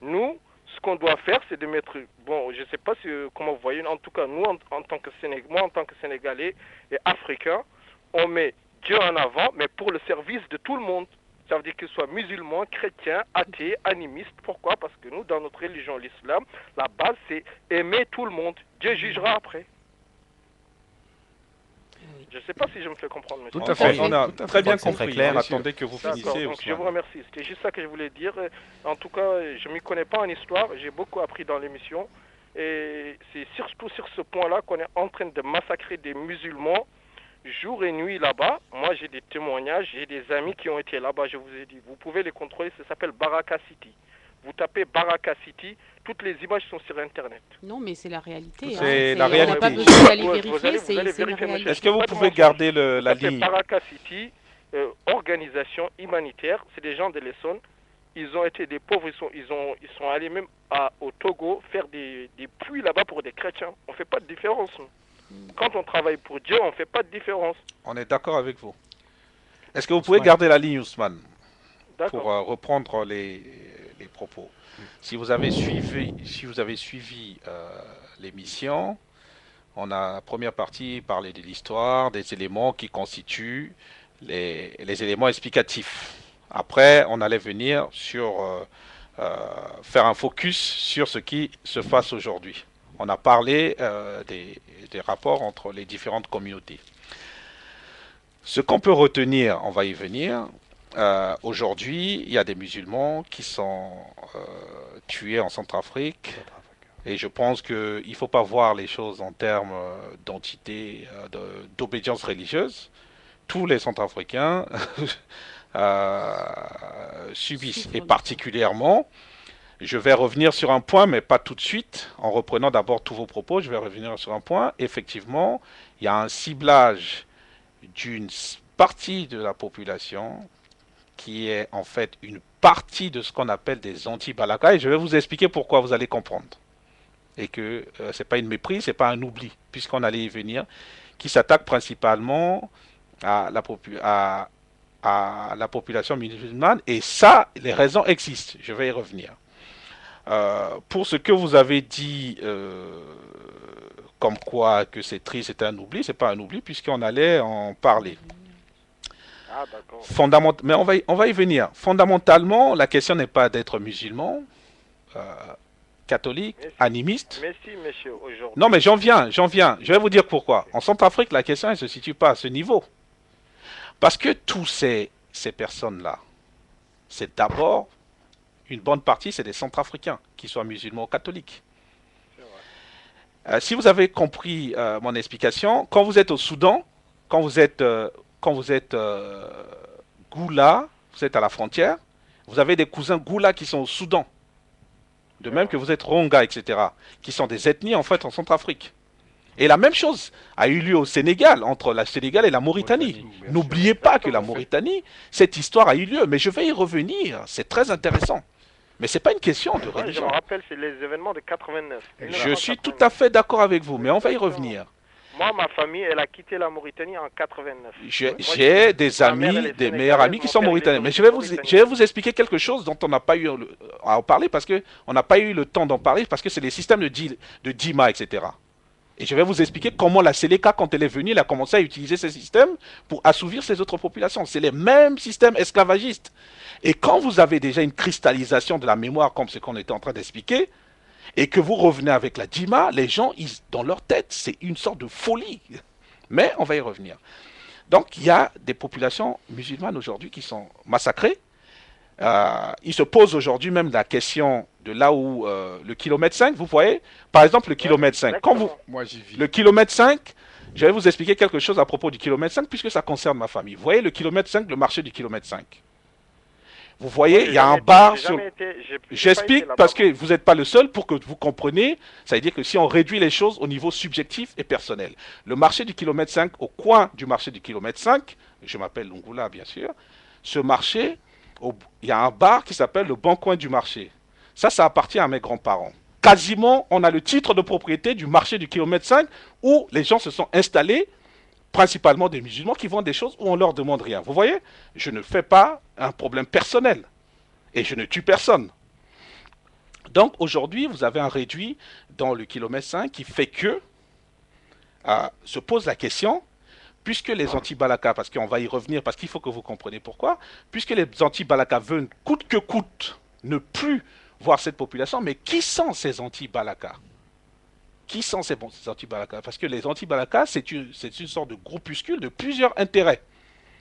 Nous, ce qu'on doit faire, c'est de mettre, bon, je ne sais pas comment vous voyez, en tout cas, nous, en tant que moi, en tant que Sénégalais et Africains, on met Dieu en avant, mais pour le service de tout le monde. Ça veut dire qu'ils soient musulmans, chrétiens, athées, animistes. Pourquoi? Parce que nous, dans notre religion, l'islam, la base, c'est aimer tout le monde. Dieu jugera après. Je ne sais pas si je me fais comprendre, monsieur. Tout à fait, on a Tout à fait. très bien C'est très compris. clair. On attendait que vous D'accord, finissiez. donc je Ousmane. vous remercie. C'était juste ça que je voulais dire. En tout cas, je ne m'y connais pas en histoire. J'ai beaucoup appris dans l'émission. Et c'est surtout sur ce point-là qu'on est en train de massacrer des musulmans jour et nuit là-bas. Moi, j'ai des témoignages. J'ai des amis qui ont été là-bas, je vous ai dit. Vous pouvez les contrôler. Ça s'appelle Baraka City. Vous tapez Baraka City. Toutes les images sont sur Internet. Non, mais c'est la réalité. C'est la On n'a pas réalité. besoin d'aller Vous vérifier, allez c'est une vérifier, réalité. monsieur. Est-ce que vous Pas de pouvez mensonge. garder la Ça fait ligne? Baraka City, organisation humanitaire, c'est des gens de l'Essonne. Ils ont été des pauvres, ils sont allés même au Togo faire des puits là-bas pour des chrétiens. On ne fait pas de différence. Quand on travaille pour Dieu, on ne fait pas de différence. On est d'accord avec vous. Est-ce que vous pouvez garder la ligne, Ousmane, D'accord. pour reprendre les propos? Si vous avez suivi l'émission, on a, première partie, parlé de l'histoire, des éléments qui constituent les éléments explicatifs. Après, on allait venir sur faire un focus sur ce qui se passe aujourd'hui. On a parlé des rapports entre les différentes communautés. Ce qu'on peut retenir, on va y venir. Aujourd'hui, il y a des musulmans qui sont tués en Centrafrique. Et je pense qu'il ne faut pas voir les choses en termes d'entité, d'obédience religieuse. Tous les Centrafricains subissent. Et particulièrement, je vais revenir sur un point, mais pas tout de suite. En reprenant d'abord tous vos propos, je vais revenir sur un point. Effectivement, il y a un ciblage d'une partie de la population qui est en fait une partie de ce qu'on appelle des anti-Balaka. Et je vais vous expliquer pourquoi, vous allez comprendre. Et que ce n'est pas une méprise, ce n'est pas un oubli, puisqu'on allait y venir, qui s'attaque principalement à la population musulmane. Et ça, les raisons existent. Je vais y revenir. Pour ce que vous avez dit, comme quoi que c'est triste, c'est un oubli, c'est pas un oubli, puisqu'on allait en parler. Ah, d'accord. Mais on va y venir. Fondamentalement, la question n'est pas d'être musulman, catholique, animiste. Mais si, monsieur, aujourd'hui... Non, mais j'en viens. Je vais vous dire pourquoi. En Centrafrique, la question ne se situe pas à ce niveau. Parce que tous ces personnes-là, c'est d'abord, une bonne partie, c'est des Centrafricains, qu'ils soient musulmans ou catholiques. Si vous avez compris mon explication, quand vous êtes au Soudan, quand vous êtes Goula, vous êtes à la frontière, vous avez des cousins Goula qui sont au Soudan. De même que vous êtes Ronga, etc., qui sont des ethnies en fait en Centrafrique. Et la même chose a eu lieu au Sénégal, entre la Sénégal et la Mauritanie. N'oubliez pas que la Mauritanie, cette histoire a eu lieu, mais je vais y revenir, c'est très intéressant. Mais c'est pas une question de Ouais, je religion. me rappelle, c'est les événements de 89. Je suis tout à fait d'accord avec vous, mais on va y revenir. Moi, ma famille, elle a quitté la Mauritanie en 89. J'ai des ma mère, elle amis, est des meilleurs sénégalaise, amis qui mon sont père, il est mauritaniens. Mais d'origine je vais vous expliquer quelque chose dont on n'a pas eu à en parler parce qu'on n'a pas eu le temps d'en parler parce que c'est les systèmes de DIMA, etc. Et je vais vous expliquer comment la Séléka, quand elle est venue, elle a commencé à utiliser ces systèmes pour assouvir ces autres populations. C'est les mêmes systèmes esclavagistes. Et quand vous avez déjà une cristallisation de la mémoire, comme ce qu'on était en train d'expliquer, et que vous revenez avec la DIMA, les gens, dans leur tête, c'est une sorte de folie. Mais on va y revenir. Donc, il y a des populations musulmanes aujourd'hui qui sont massacrées. Il se pose aujourd'hui même la question de là où le kilomètre 5, vous voyez, par exemple le kilomètre 5. Quand vous, Moi, j'y vis. le kilomètre 5, je vais vous expliquer quelque chose à propos du kilomètre 5 puisque ça concerne ma famille. Vous voyez le kilomètre 5, le marché du kilomètre 5. Vous voyez, il y a un bar sur... J'explique parce que vous n'êtes pas le seul pour que vous compreniez. Ça veut dire que si on réduit les choses au niveau subjectif et personnel. Le marché du kilomètre 5, au coin du marché du kilomètre 5, je m'appelle Lungula bien sûr, ce marché, il y a un bar qui s'appelle le Bon Coin du Marché. Ça appartient à mes grands-parents. Quasiment, on a le titre de propriété du marché du kilomètre 5 où les gens se sont installés, principalement des musulmans qui vendent des choses où on ne leur demande rien. Vous voyez, je ne fais pas un problème personnel et je ne tue personne. Donc aujourd'hui, vous avez un réduit dans le kilomètre 5 qui fait que se pose la question, puisque les anti-Balaka, parce qu'on va y revenir, parce qu'il faut que vous compreniez pourquoi, puisque les anti-Balaka veulent coûte que coûte ne plus voir cette population, mais qui sont ces anti-Balaka? Qui sont ces anti-Balaka? Parce que les anti-Balaka, c'est une sorte de groupuscule de plusieurs intérêts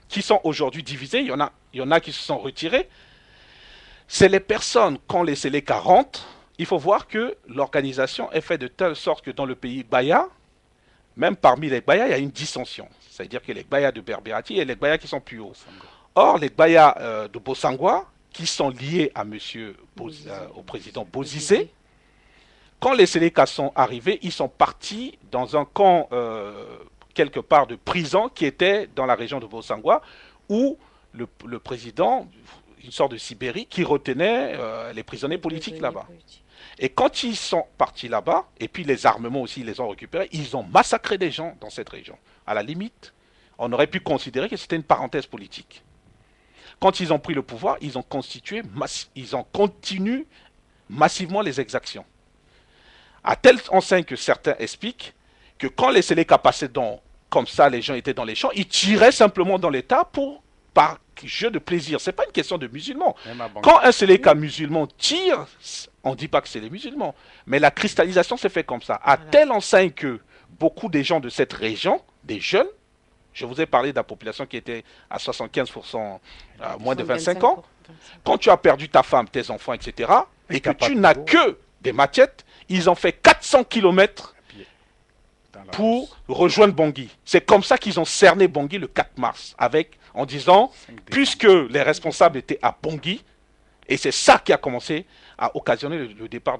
qui sont aujourd'hui divisés. Il y en a qui se sont retirés. C'est les personnes, quand les Séléka rentrent, il faut voir que l'organisation est faite de telle sorte que dans le pays Baya, même parmi les Baya, il y a une dissension. C'est-à-dire que les Baya de Berbérati et les Baya qui sont plus hauts. Or, les Baya de Bossangwa, qui sont liés à au président Bozizé, quand les Séléka sont arrivés, ils sont partis dans un camp quelque part de prison qui était dans la région de Bossangwa, où le président, une sorte de Sibérie, qui retenait les prisonniers politiques là-bas. Et quand ils sont partis là-bas, et puis les armements aussi, ils les ont récupérés, ils ont massacré des gens dans cette région. À la limite, on aurait pu considérer que c'était une parenthèse politique. Quand ils ont pris le pouvoir, ils ont continué massivement les exactions. À telle enseigne que certains expliquent que quand les Séléka passaient comme ça, les gens étaient dans les champs, ils tiraient simplement dans l'État par jeu de plaisir. Ce n'est pas une question de musulmans. Quand un Séléka musulman tire, on ne dit pas que c'est les musulmans. Mais la cristallisation s'est fait comme ça. À telle enseigne que beaucoup des gens de cette région, des jeunes, je vous ai parlé de la population qui était à 75% moins de 25 ans, quand tu as perdu ta femme, tes enfants, etc., et que tu n'as que des machettes, ils ont fait 400 km pour rejoindre Bangui. C'est comme ça qu'ils ont cerné Bangui le 4 mars, en disant, puisque les responsables étaient à Bangui, et c'est ça qui a commencé à occasionner le départ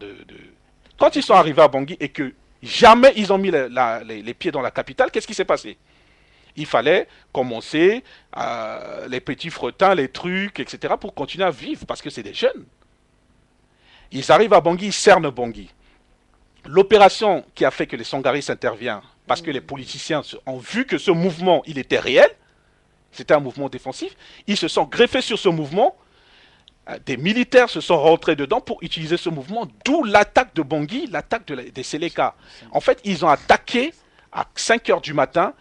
Quand ils sont arrivés à Bangui et que jamais ils ont mis les pieds dans la capitale, qu'est-ce qui s'est passé? Il fallait commencer les petits frettins, les trucs, etc. pour continuer à vivre, parce que c'est des jeunes. Ils arrivent à Bangui, ils cernent Bangui. L'opération qui a fait que les Sangaris interviennent, parce que les politiciens ont vu que ce mouvement, il était réel, c'était un mouvement défensif, ils se sont greffés sur ce mouvement, des militaires se sont rentrés dedans pour utiliser ce mouvement, d'où l'attaque de Bangui, l'attaque des Séléka. En fait, ils ont attaqué à 5 h du matin,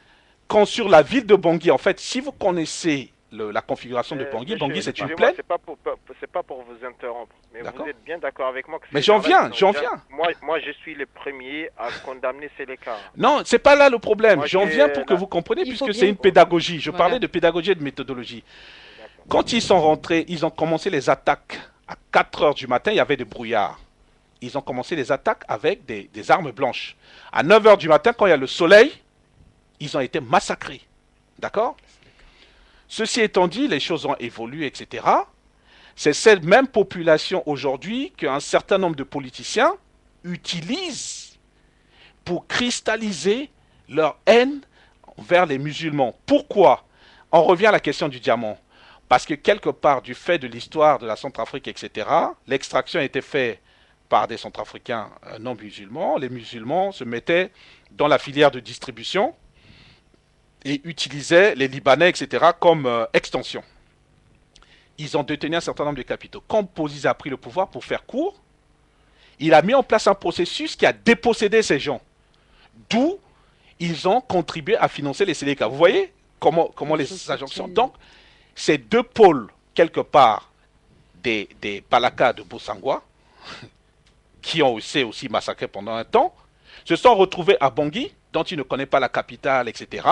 quand sur la ville de Bangui, en fait, si vous connaissez la configuration de Bangui, Bangui c'est une plaine. C'est pas pour vous interrompre, mais vous êtes bien d'accord avec moi que mais j'en viens. Moi, je suis le premier à condamner Séléka. Non, c'est pas là le problème. J'en viens pour que vous compreniez, puisque c'est une pédagogie. Je parlais de pédagogie et de méthodologie. Quand ils sont rentrés, ils ont commencé les attaques. À 4 h du matin, il y avait des brouillards. Ils ont commencé les attaques avec des armes blanches. À 9 h du matin, quand il y a le soleil, ils ont été massacrés. D'accord? Ceci étant dit, les choses ont évolué, etc. C'est cette même population aujourd'hui qu'un certain nombre de politiciens utilisent pour cristalliser leur haine vers les musulmans. Pourquoi? On revient à la question du diamant. Parce que quelque part, du fait de l'histoire de la Centrafrique, etc., l'extraction était faite par des Centrafricains non musulmans. Les musulmans se mettaient dans la filière de distribution et utilisaient les Libanais, etc., comme extension. Ils ont détenu un certain nombre de capitaux. Quand Bozizé a pris le pouvoir, pour faire court, il a mis en place un processus qui a dépossédé ces gens. D'où ils ont contribué à financer les Séléka. Vous voyez comment les injonctions. Donc, ces deux pôles, quelque part, des Balaka de Bosangwa, qui ont aussi massacré pendant un temps, se sont retrouvés à Bangui, dont ils ne connaissent pas la capitale, etc.,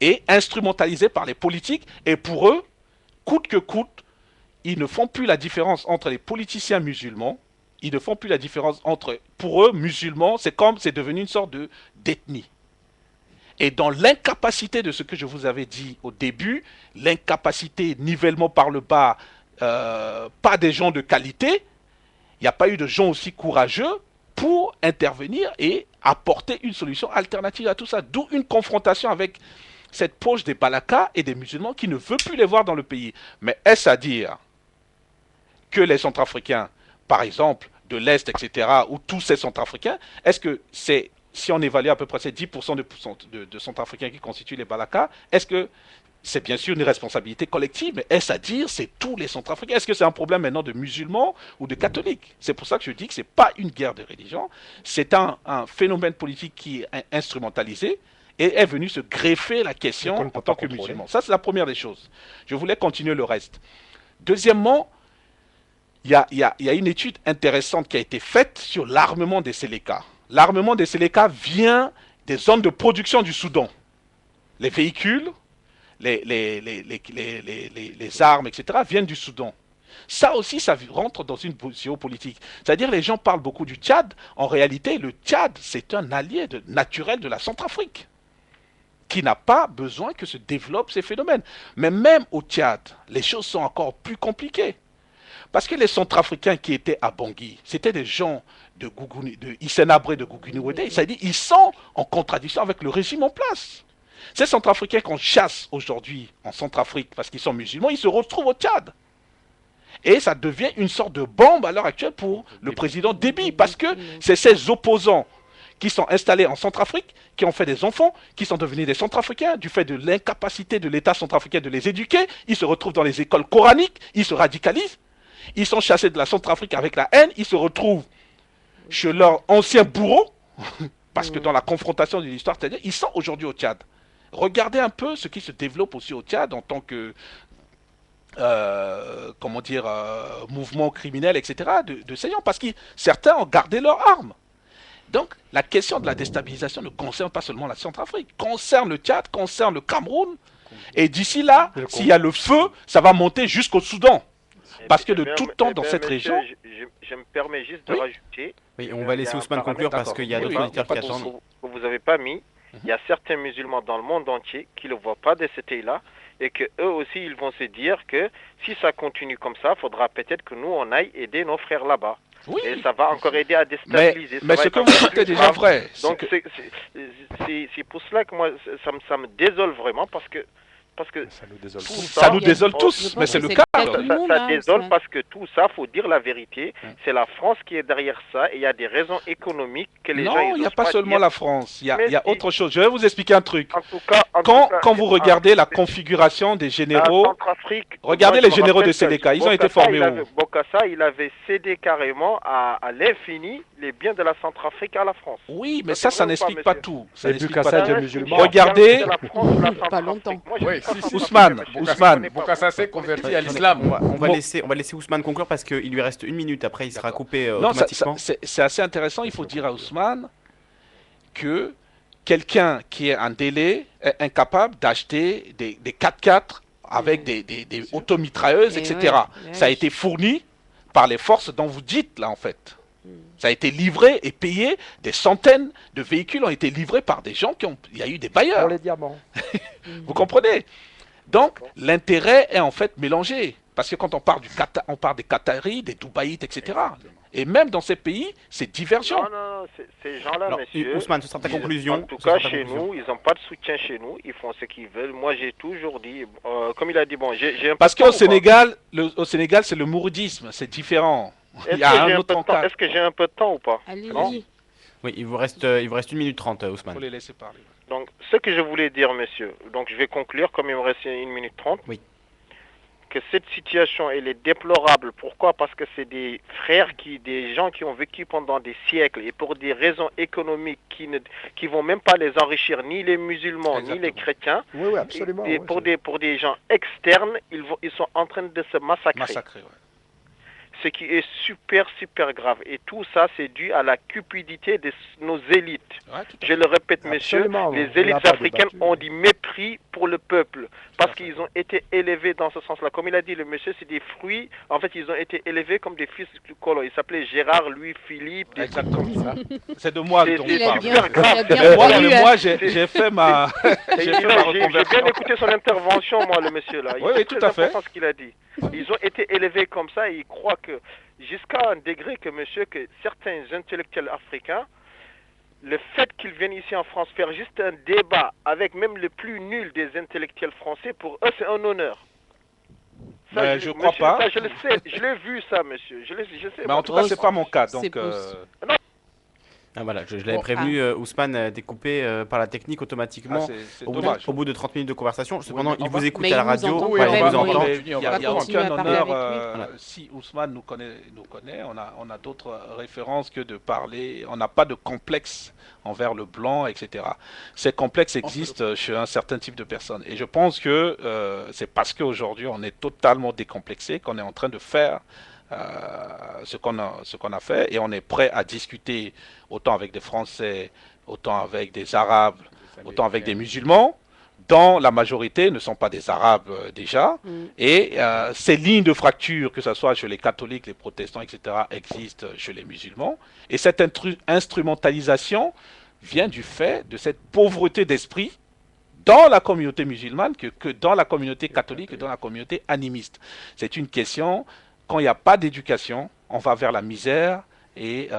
et instrumentalisés par les politiques. Et pour eux, coûte que coûte, ils ne font plus la différence entre les politiciens musulmans. Ils ne font plus la différence entre... Pour eux, musulmans, c'est devenu une sorte d'ethnie. Et dans l'incapacité de ce que je vous avais dit au début, l'incapacité, nivellement par le bas, pas des gens de qualité, il n'y a pas eu de gens aussi courageux pour intervenir et apporter une solution alternative à tout ça. D'où une confrontation avec cette poche des Balaka et des musulmans qui ne veut plus les voir dans le pays. Mais est-ce à dire que les Centrafricains, par exemple, de l'Est, etc., ou tous ces Centrafricains, est-ce que c'est, si on évalue à peu près ces 10% de Centrafricains qui constituent les Balaka, est-ce que c'est bien sûr une responsabilité collective, mais est-ce à dire c'est tous les Centrafricains? Est-ce que c'est un problème maintenant de musulmans ou de catholiques? C'est pour ça que je dis que ce n'est pas une guerre de religion, c'est un phénomène politique qui est instrumentalisé et est venu se greffer la question en tant que musulman. Ça, c'est la première des choses. Je voulais continuer le reste. Deuxièmement, il y a une étude intéressante qui a été faite sur l'armement des Séléka. L'armement des Séléka vient des zones de production du Soudan. Les véhicules, les armes, etc., viennent du Soudan. Ça aussi, ça rentre dans une géopolitique. C'est-à-dire, les gens parlent beaucoup du Tchad. En réalité, le Tchad, c'est un allié naturel de la Centrafrique, qui n'a pas besoin que se développent ces phénomènes. Mais même au Tchad, les choses sont encore plus compliquées. Parce que les Centrafricains qui étaient à Bangui, c'était des gens de Issenabré de Gougouni-Ouédé, c'est-à-dire ils sont en contradiction avec le régime en place. Ces Centrafricains qu'on chasse aujourd'hui en Centrafrique parce qu'ils sont musulmans, ils se retrouvent au Tchad. Et ça devient une sorte de bombe à l'heure actuelle pour le président Déby, parce que c'est ces opposants qui sont installés en Centrafrique, qui ont fait des enfants, qui sont devenus des Centrafricains, du fait de l'incapacité de l'État centrafricain de les éduquer. Ils se retrouvent dans les écoles coraniques, ils se radicalisent. Ils sont chassés de la Centrafrique avec la haine, ils se retrouvent chez leurs anciens bourreaux, parce que dans la confrontation de l'histoire, c'est-à-dire, ils sont aujourd'hui au Tchad. Regardez un peu ce qui se développe aussi au Tchad en tant que, mouvement criminel, etc., de ces gens, parce que certains ont gardé leurs armes. Donc, la question de la déstabilisation ne concerne pas seulement la Centrafrique, concerne le Tchad, concerne le Cameroun, et d'ici là, s'il y a le feu, ça va monter jusqu'au Soudan. Parce que de tout temps dans cette région... Je me permets juste de rajouter... Oui, on va laisser Ousmane conclure parce qu'il y a d'autres auditeurs qui attendent. Vous n'avez pas mis, il y a certains musulmans dans le monde entier qui ne le voient pas de ce pays-là et qu'eux aussi, ils vont se dire que si ça continue comme ça, il faudra peut-être que nous, on aille aider nos frères là-bas. Oui. Et ça va encore aider à déstabiliser. Mais ce que vous dites est déjà vrai. Donc c'est pour cela que moi, ça me désole vraiment parce que ça nous désole tous, mais c'est le cas. Ça désole parce que tout ça, faut dire la vérité, c'est la France qui est derrière ça et il y a des raisons économiques que les gens... Non, il n'y a pas seulement la France, il y a autre chose. Je vais vous expliquer un truc. Quand vous regardez la configuration des généraux, regardez les généraux de Séléka, ils ont été formés où? Bokassa, il avait cédé carrément à l'infini les biens de la Centrafrique à la France. Oui, mais ça n'explique pas tout. Regardez... Pas longtemps. Ousmane, Bokassa s'est converti à l'islam. On va laisser Ousmane conclure parce qu'il lui reste 1 minute. Après, il sera coupé automatiquement. C'est assez intéressant. Il faut dire à Ousmane que quelqu'un qui est en délai est incapable d'acheter des 4x4 avec des automitrailleuses, etc. Ça a été fourni par les forces dont vous dites là en fait. Ça a été livré et payé, des centaines de véhicules ont été livrés par des gens il y a eu des bailleurs. Pour les diamants. Vous comprenez? Donc, l'intérêt est en fait mélangé. Parce que quand on parle des Qataris, des Dubaïtes, etc. Et même dans ces pays, c'est divergent. Non, ces gens-là, Alors, messieurs, Ousmane, ce sera ta conclusion. en tout Ce sera cas, ta chez conclusion. nous, ils n'ont pas de soutien chez nous. Ils font ce qu'ils veulent. Moi, j'ai toujours dit, comme il a dit, bon, j'ai un peu Parce de temps qu'au ou pas Sénégal, au Sénégal, c'est le mouridisme, c'est différent. Il y a un autre encadre. Est-ce que j'ai un peu de temps ou pas? Non. Allez-y. Oui, il vous reste 1 minute 30, Il Ousmane. faut les laisser parler. Donc, ce que je voulais dire, messieurs, donc je vais conclure, comme il me reste 1 minute 30. Oui. Que cette situation, elle est déplorable. Pourquoi? Parce que c'est des frères, des gens qui ont vécu pendant des siècles et pour des raisons économiques qui vont même pas les enrichir, ni les musulmans, ni les Exactement. chrétiens. Oui, absolument. Et oui, pour des gens externes, ils sont en train de se massacrer. Massacré, ouais. Ce qui est super, super grave. Et tout ça, c'est dû à la cupidité de nos élites. Ouais, tout à Je le répète, messieurs, Absolument, les on l'a élites pas africaines débattu. ont du mépris pour le peuple. Parce à fait. qu'ils ont été élevés dans ce sens-là. Comme il a dit, le monsieur, c'est des fruits. En fait, ils ont été élevés comme des fils du colon. Ils s'appelaient Gérard, Louis, Philippe, des trucs Exactement. comme ça. C'est de moi C'est- dont c'est Il on a parle. bien, il a bien Mais moi, fallu, mais hein. moi, j'ai fait ma, Et j'ai il fait a- ma J'ai reconversion. bien écouté son intervention, moi, le monsieur là. Oui, oui, C'est tout très à fait. important ce qu'il a dit. Ils ont été élevés comme ça et ils croient que, jusqu'à un degré que, monsieur, que certains intellectuels africains, le fait qu'ils viennent ici en France faire juste un débat avec même le plus nul des intellectuels français, pour eux, c'est un honneur. Mais je crois pas. Ça, je le sais, je l'ai vu ça, monsieur. Je sais. Mais en tout cas, c'est pas mon cas. C'est Donc, possible. Ah, voilà, je l'avais Bon, prévenu, Ousmane a été coupé par la technique automatiquement. c'est Au bout, dommage. au bout de 30 minutes de conversation. Cependant, mais il on vous va- écoute Mais à la il nous radio. entend Oui, quand il même, vous oui. entend. Il n'y On va a continuer aucun à parler honneur. avec lui. Si Ousmane nous connaît, on a d'autres références que de parler. On n'a pas de complexe envers le blanc, etc. Ces complexes existent chez un certain type de personnes. Et je pense que c'est parce qu'aujourd'hui, on est totalement décomplexé qu'on est en train de faire ce qu'on a fait. Et on est prêt à discuter autant avec des Français, autant avec des Arabes, autant avec des musulmans, dont la majorité ne sont pas des Arabes déjà. Mm. Et ces lignes de fracture, que ce soit chez les catholiques, les protestants, etc., existent chez les musulmans. Et cette instrumentalisation vient du fait de cette pauvreté d'esprit dans la communauté musulmane que dans la communauté catholique et dans la communauté animiste. C'est une question, quand il n'y a pas d'éducation, on va vers la misère et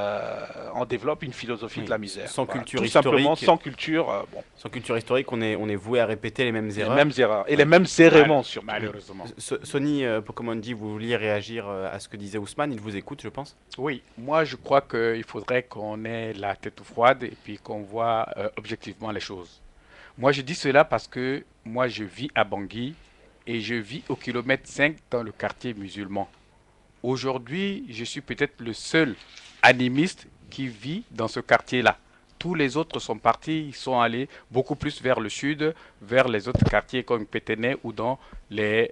on développe une philosophie Oui, de la misère. sans Voilà. culture Tout simplement, historique. sans culture, bon, Sans culture historique, on est voué à répéter les mêmes les erreurs. mêmes erreurs. Et les mêmes errements surtout. Malheureusement. Sony Pokémondi, vous vouliez réagir à ce que disait Ousmane. Il vous écoute, je pense. Oui, moi je crois qu'il faudrait qu'on ait la tête froide et puis qu'on voit objectivement les choses. Moi je dis cela parce que moi je vis à Bangui et je vis au kilomètre 5 dans le quartier musulman. Aujourd'hui, je suis peut-être le seul animiste qui vit dans ce quartier-là. Tous les autres sont partis, ils sont allés beaucoup plus vers le sud, vers les autres quartiers comme Péténé ou dans les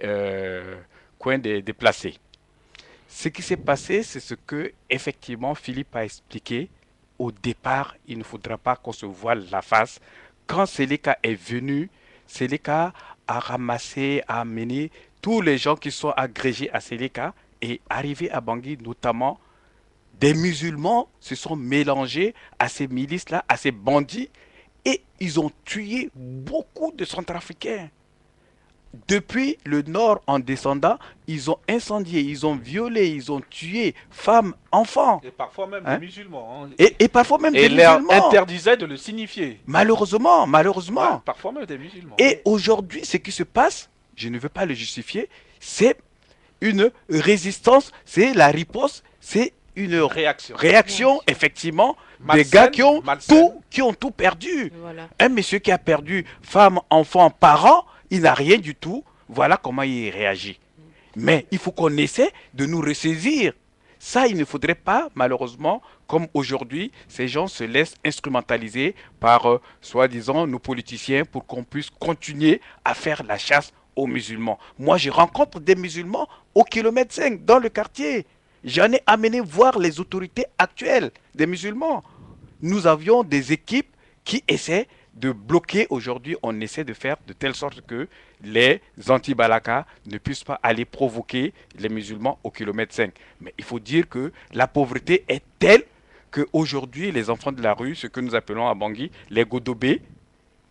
coins des déplacés. Ce qui s'est passé, c'est ce que effectivement Philippe a expliqué. Au départ, il ne faudra pas qu'on se voile la face. Quand Seleka est venu, Seleka a ramassé, a amené tous les gens qui sont agrégés à Seleka et arrivé à Bangui, notamment des musulmans se sont mélangés à ces milices-là, à ces bandits, et ils ont tué beaucoup de Centrafricains. Depuis le nord en descendant, ils ont incendié, ils ont violé, ils ont tué femmes, enfants, Et parfois même Hein? des musulmans. Hein. et parfois même Et des leur musulmans. interdisait de le signifier. Malheureusement. Ouais, parfois même des musulmans. Et aujourd'hui, ce qui se passe, je ne veux pas le justifier, c'est une résistance, c'est la riposte, c'est une réaction, effectivement, des Malsaine, gars malsaine. qui ont tout perdu. Voilà. Un monsieur qui a perdu femme, enfant, parents, il n'a rien du tout. Voilà comment il réagit. Mais il faut qu'on essaie de nous ressaisir. Ça, il ne faudrait pas, malheureusement, comme aujourd'hui, ces gens se laissent instrumentaliser par, soi-disant, nos politiciens pour qu'on puisse continuer à faire la chasse aux musulmans. Moi, je rencontre des musulmans au kilomètre 5 dans le quartier. J'en ai amené voir les autorités actuelles des musulmans. Nous avions des équipes qui essaient de bloquer. Aujourd'hui, on essaie de faire de telle sorte que les anti-Balaka ne puissent pas aller provoquer les musulmans au kilomètre 5. Mais il faut dire que la pauvreté est telle qu'aujourd'hui, les enfants de la rue, ce que nous appelons à Bangui, les Godobé,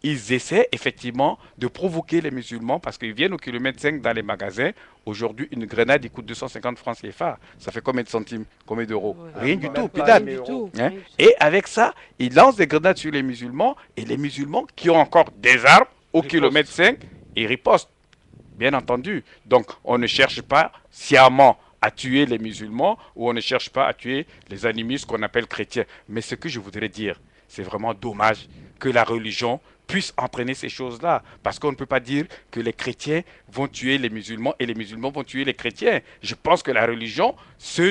ils essaient effectivement de provoquer les musulmans parce qu'ils viennent au kilomètre 5 dans les magasins. Aujourd'hui, une grenade, il coûte 250 francs CFA. Ça fait combien de centimes? Combien d'euros? Ouais. Rien du Même tout, pas pédale. un Du euro. tout. Hein? Rien du tout. Et avec ça, ils lancent des grenades sur les musulmans et les musulmans qui ont encore des armes au Ripostent. kilomètre 5, ils ripostent. Bien entendu. Donc, on ne cherche pas sciemment à tuer les musulmans ou on ne cherche pas à tuer les animistes qu'on appelle chrétiens. Mais ce que je voudrais dire, c'est vraiment dommage que la religion puisse entraîner ces choses-là. Parce qu'on ne peut pas dire que les chrétiens vont tuer les musulmans et les musulmans vont tuer les chrétiens. Je pense que la religion,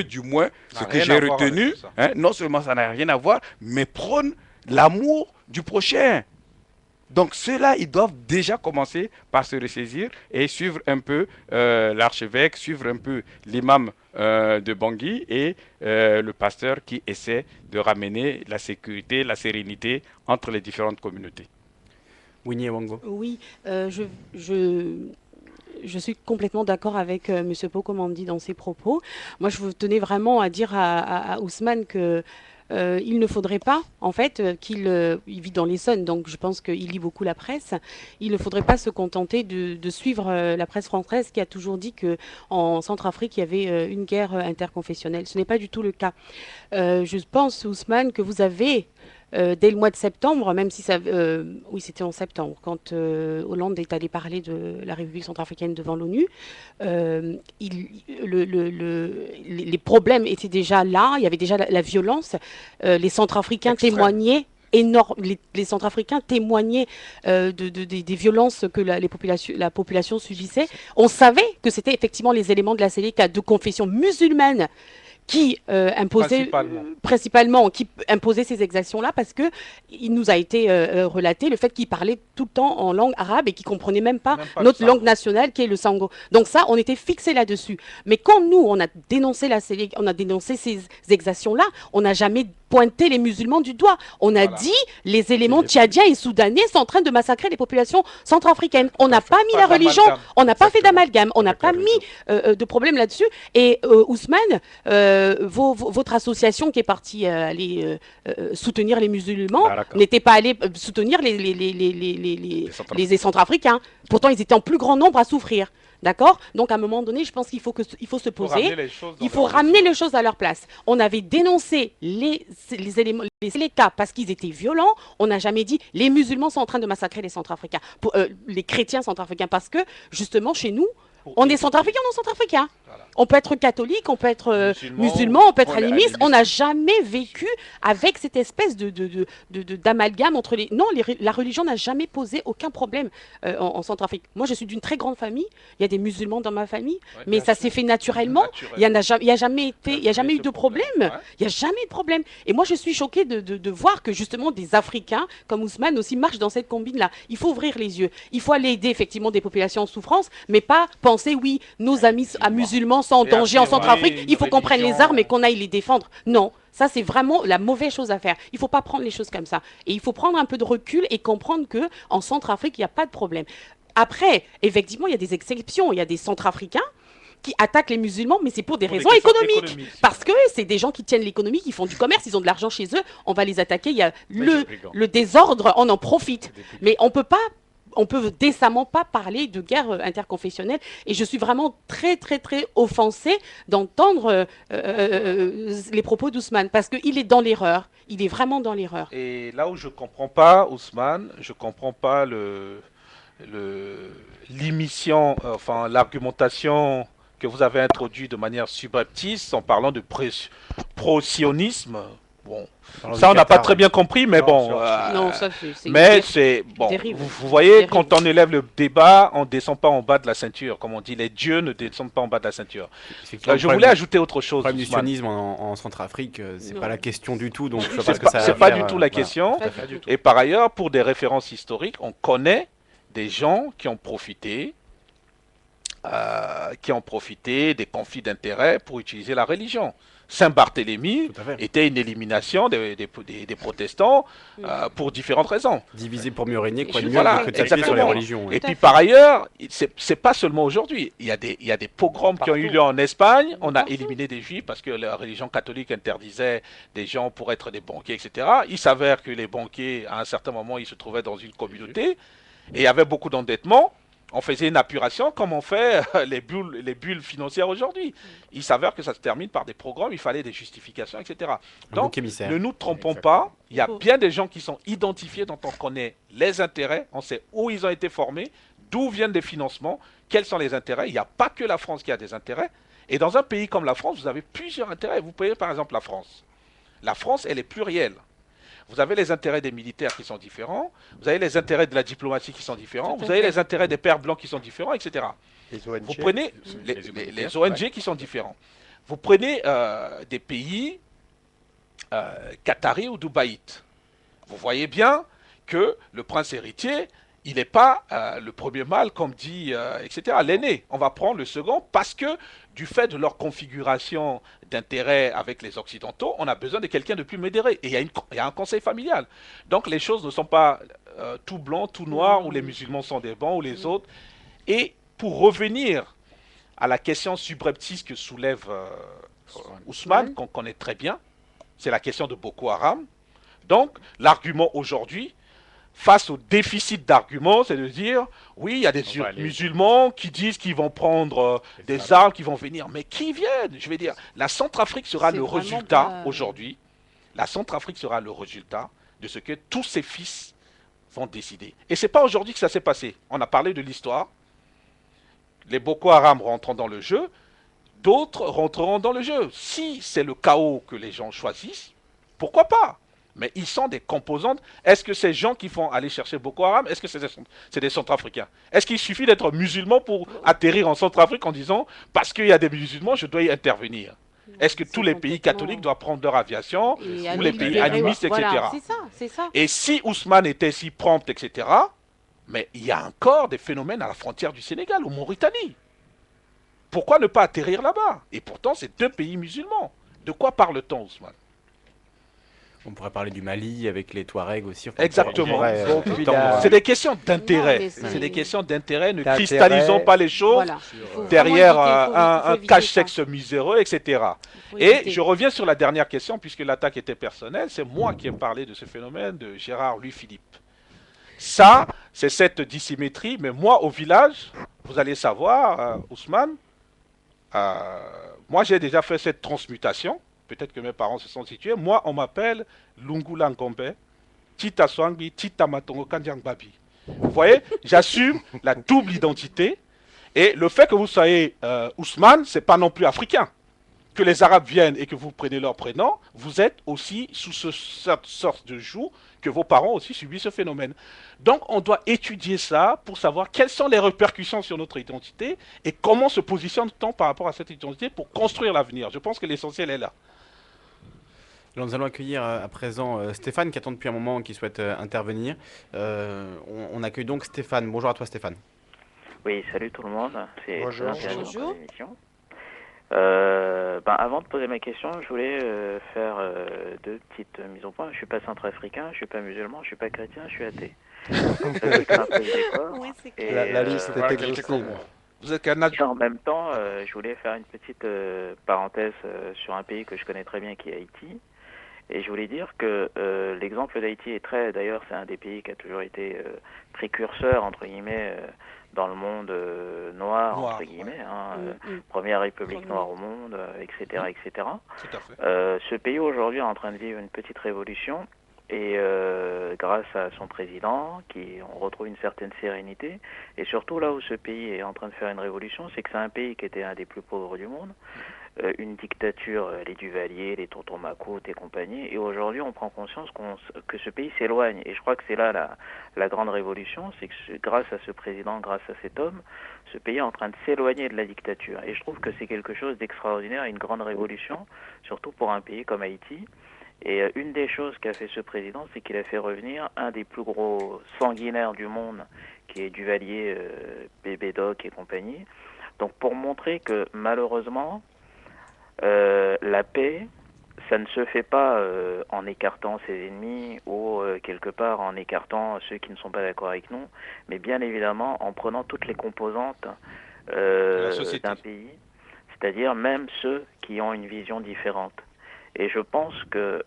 du moins, ce N'a que rien j'ai à voir retenu, avec ça. non seulement ça n'a rien à voir, mais prône l'amour du prochain. Donc ceux-là, ils doivent déjà commencer par se ressaisir et suivre un peu l'archevêque, suivre un peu l'imam de Bangui et le pasteur qui essaie de ramener la sécurité, la sérénité entre les différentes communautés. Winnie Wango. Oui, je suis complètement d'accord avec M. Pokomandi dans ses propos. Moi, je tenais vraiment à dire à Ousmane que il ne faudrait pas, en fait, il vit dans l'Essonne, donc je pense qu'il lit beaucoup la presse. Il ne faudrait pas se contenter de suivre la presse française qui a toujours dit qu'en Centrafrique, il y avait une guerre interconfessionnelle. Ce n'est pas du tout le cas. Je pense, Ousmane, que vous avez dès le mois de septembre, même si ça, oui, c'était en septembre, quand Hollande est allé parler de la République centrafricaine devant l'ONU, les problèmes étaient déjà là, il y avait déjà la violence, les Centrafricains Extrême. témoignaient. Les Centrafricains témoignaient des violences que la population subissait. On savait que c'était effectivement les éléments de la Séléka de confession musulmane qui imposait principalement qui imposait ces exactions-là parce que il nous a été relaté le fait qu'il parlait tout le temps en langue arabe et qu'il comprenait même pas le notre sango. langue nationale qui est le sango. Donc ça, on était fixé là-dessus. Mais quand nous, on a dénoncé on a dénoncé ces exactions-là, on n'a jamais pointé les musulmans du doigt. On a Voilà. dit les éléments tchadiens et soudanais sont en train de massacrer les populations centrafricaines. On n'a pas mis la religion, on n'a pas fait d'amalgame, on n'a pas mis de problème là-dessus. Et Ousmane, votre association qui est partie aller soutenir les musulmans Baraka. n'était pas allée soutenir les Centrafricains. Pourtant, ils étaient en plus grand nombre à souffrir. D'accord? Donc, à un moment donné, je pense qu'il faut se poser. Il faut ramener les choses à leur place. On avait dénoncé les éléments, les cas parce qu'ils étaient violents. On n'a jamais dit les musulmans sont en train de massacrer les Centrafricains, les chrétiens centrafricains, parce que justement chez nous, on est centrafricains, on est centrafricains. Voilà. On peut être catholique, on peut être musulman, on peut être animiste. On n'a jamais vécu avec cette espèce d'amalgame entre les. Non, la religion n'a jamais posé aucun problème en Centrafrique. Moi, je suis d'une très grande famille. Il y a des musulmans dans ma famille, Ouais, mais bien ça sûr. s'est fait naturellement. Il n'y a jamais été, il y a jamais eu ce de problème. Ouais. Il n'y a jamais eu de problème. Et moi, je suis choquée de voir que justement des Africains comme Ousmane aussi marchent dans cette combine-là. Il faut ouvrir les yeux. Il faut aller aider effectivement des populations en souffrance, mais pas penser, oui, nos amis musulmans sont en danger en Centrafrique, il faut qu'on prenne les armes et qu'on aille les défendre. Non. Ça, c'est vraiment la mauvaise chose à faire. Il ne faut pas prendre les choses comme ça. Et il faut prendre un peu de recul et comprendre qu'en Centrafrique, il n'y a pas de problème. Après, effectivement, il y a des exceptions. Il y a des Centrafricains qui attaquent les musulmans, mais c'est pour des raisons économiques. Parce que c'est des gens qui tiennent l'économie, qui font du commerce, ils ont de l'argent chez eux, on va les attaquer. Il y a le désordre, on en profite. Mais on peut décemment pas parler de guerre interconfessionnelle. Et je suis vraiment très, très, très offensée d'entendre les propos d'Ousmane, parce qu'il est dans l'erreur. Il est vraiment dans l'erreur. Et là où je comprends pas, Ousmane, je comprends pas l'émission, enfin l'argumentation que vous avez introduite de manière subreptice en parlant de pro-sionisme. Bon, ça on n'a pas très bien compris, mais bon. Non, ça c'est mais c'est bon. terrible. Vous voyez, quand on élève le débat, on ne descend pas en bas de la ceinture, comme on dit. Les dieux ne descendent pas en bas de la ceinture. Je voulais ajouter autre chose. Le problème du Ousmane. sionisme en Centrafrique, c'est Non. pas la question du tout, donc je sais pas ce que ça C'est va pas faire, du tout la voilà. question. Pas du tout. Et par ailleurs, pour des références historiques, on connaît des gens qui ont profité qui ont profité des conflits d'intérêts pour utiliser la religion. Saint-Barthélemy Tout à fait. était une élimination des protestants pour différentes raisons. Diviser pour mieux régner, quoi de mieux Voilà, que de s'appuyer sur les exactement. religions. Et Tout à puis fait. par ailleurs, c'est pas seulement aujourd'hui. Il y a des pogroms qui ont eu Partout. lieu en Espagne. On a Partout. éliminé des juifs parce que la religion catholique interdisait des gens pour être des banquiers, etc. Il s'avère que les banquiers, à un certain moment, ils se trouvaient dans une communauté et il y avait beaucoup d'endettement. On faisait une apuration comme on fait les bulles financières aujourd'hui. Il s'avère que ça se termine par des programmes, il fallait des justifications, etc. Un Donc, bouc émissaire. ne nous trompons Exactement. pas, il y a bien des gens qui sont identifiés dont on connaît les intérêts, on sait où ils ont été formés, d'où viennent les financements, quels sont les intérêts. Il n'y a pas que la France qui a des intérêts. Et dans un pays comme la France, vous avez plusieurs intérêts. Vous prenez par exemple la France. La France, elle est plurielle. Vous avez les intérêts des militaires qui sont différents, vous avez les intérêts de la diplomatie qui sont différents, Tout à vous avez fait. les intérêts des pères blancs qui sont différents, etc. Les ONG. Vous prenez les ONG qui sont différents. Vous prenez des pays qataris ou dubaïtes. Vous voyez bien que le prince héritier, il n'est pas le premier mâle, comme dit, etc. L'aîné. On va prendre le second parce que du fait de leur configuration d'intérêt avec les Occidentaux, on a besoin de quelqu'un de plus modéré. Et il y a un conseil familial. Donc les choses ne sont pas tout blanc, tout noir, où les musulmans sont des bons ou les autres. Et pour revenir à la question subreptice que soulève Ousmane, qu'on connaît très bien, c'est la question de Boko Haram. Donc l'argument aujourd'hui, face au déficit d'arguments, c'est de dire, oui, il y a des musulmans qui disent qu'ils vont prendre des armes, qui vont venir. Mais qui viennent? Je vais dire, la Centrafrique sera C'est le vraiment résultat pas- aujourd'hui. La Centrafrique sera le résultat de ce que tous ses fils vont décider. Et c'est pas aujourd'hui que ça s'est passé. On a parlé de l'histoire. Les Boko Haram rentrant dans le jeu, d'autres rentreront dans le jeu. Si c'est le chaos que les gens choisissent, pourquoi pas? Mais ils sont des composantes. Est-ce que ces gens qui font aller chercher Boko Haram, est-ce que c'est des Centrafricains? Est-ce qu'il suffit d'être musulman pour atterrir en Centrafrique en disant parce qu'il y a des musulmans, je dois y intervenir? Est-ce que tous les pays catholiques doivent prendre leur aviation Et ou les pays libérer- animistes, etc. Voilà, c'est ça, c'est ça. Et si Ousmane était si prompt, etc., mais il y a encore des phénomènes à la frontière du Sénégal, ou Mauritanie. Pourquoi ne pas atterrir là-bas? Et pourtant, c'est deux pays musulmans. De quoi parle-t-on, Ousmane? On pourrait parler du Mali avec les Touaregs aussi. Enfin, Exactement. Ouais, Donc, puis la- c'est des questions d'intérêt. Non, mais c'est- C'est des questions d'intérêt. Ne D'intérêt. cristallisons pas les choses Voilà. Il faut derrière vraiment éviter, un faut éviter cache-sexe ça. miséreux, etc. Faut Et éviter. je reviens sur la dernière question, puisque l'attaque était personnelle. C'est moi qui ai parlé de ce phénomène de Gérard Louis-Philippe. Ça, c'est cette dissymétrie. Mais moi, au village, vous allez savoir, Ousmane, moi j'ai déjà fait cette transmutation. Peut-être que mes parents se sont situés. Moi, on m'appelle Lungula Ngombe, Tita Swangbi, Tita Matongo Kandiang Babi. Vous voyez, j'assume la double identité. Et le fait que vous soyez Ousmane, c'est pas non plus africain. Que les Arabes viennent et que vous prenez leur prénom, vous êtes aussi sous cette sorte de joug que vos parents aussi subissent ce phénomène. Donc on doit étudier ça pour savoir quelles sont les répercussions sur notre identité et comment se positionne-t-on par rapport à cette identité pour construire l'avenir. Je pense que l'essentiel est là. Alors, nous allons accueillir à présent Stéphane qui attend depuis un moment, qui souhaite intervenir. On accueille donc Stéphane. Bonjour à toi Stéphane. Oui, salut tout le monde. C'est Bonjour. très intéressant Bonjour. comme émission. Avant de poser ma question, je voulais faire deux petites mises au point. Je suis pas centrafricain, je suis pas musulman, je suis pas chrétien, je suis athée. Donc, ça fixe un peu le décor. Oui, c'est Et, La liste voilà, est quelqu'un exhaustive. Vous êtes Canadien. et en même temps, je voulais faire une petite parenthèse sur un pays que je connais très bien qui est Haïti. Et je voulais dire que l'exemple d'Haïti est très, d'ailleurs, c'est un des pays qui a toujours été précurseur, entre guillemets, dans le monde noir, Noir, entre guillemets, hein, Mm. première république Premier. noire au monde, etc., etc. Tout à fait. Ce pays aujourd'hui est en train de vivre une petite révolution et grâce à son président, on retrouve une certaine sérénité. Et surtout là où ce pays est en train de faire une révolution, c'est que c'est un pays qui était un des plus pauvres du monde, une dictature, les Duvalier, les tontons Macoute et compagnie. Et aujourd'hui, on prend conscience que ce pays s'éloigne. Et je crois que c'est là la grande révolution, c'est que grâce à ce président, grâce à cet homme, ce pays est en train de s'éloigner de la dictature. Et je trouve que c'est quelque chose d'extraordinaire, une grande révolution, surtout pour un pays comme Haïti. Et une des choses qu'a fait ce président, c'est qu'il a fait revenir un des plus gros sanguinaires du monde, qui est Duvalier, Bébé Doc et compagnie, Donc pour montrer que malheureusement, la paix, ça ne se fait pas en écartant ses ennemis ou quelque part en écartant ceux qui ne sont pas d'accord avec nous, mais bien évidemment en prenant toutes les composantes d'un pays, c'est-à-dire même ceux qui ont une vision différente. Et je pense que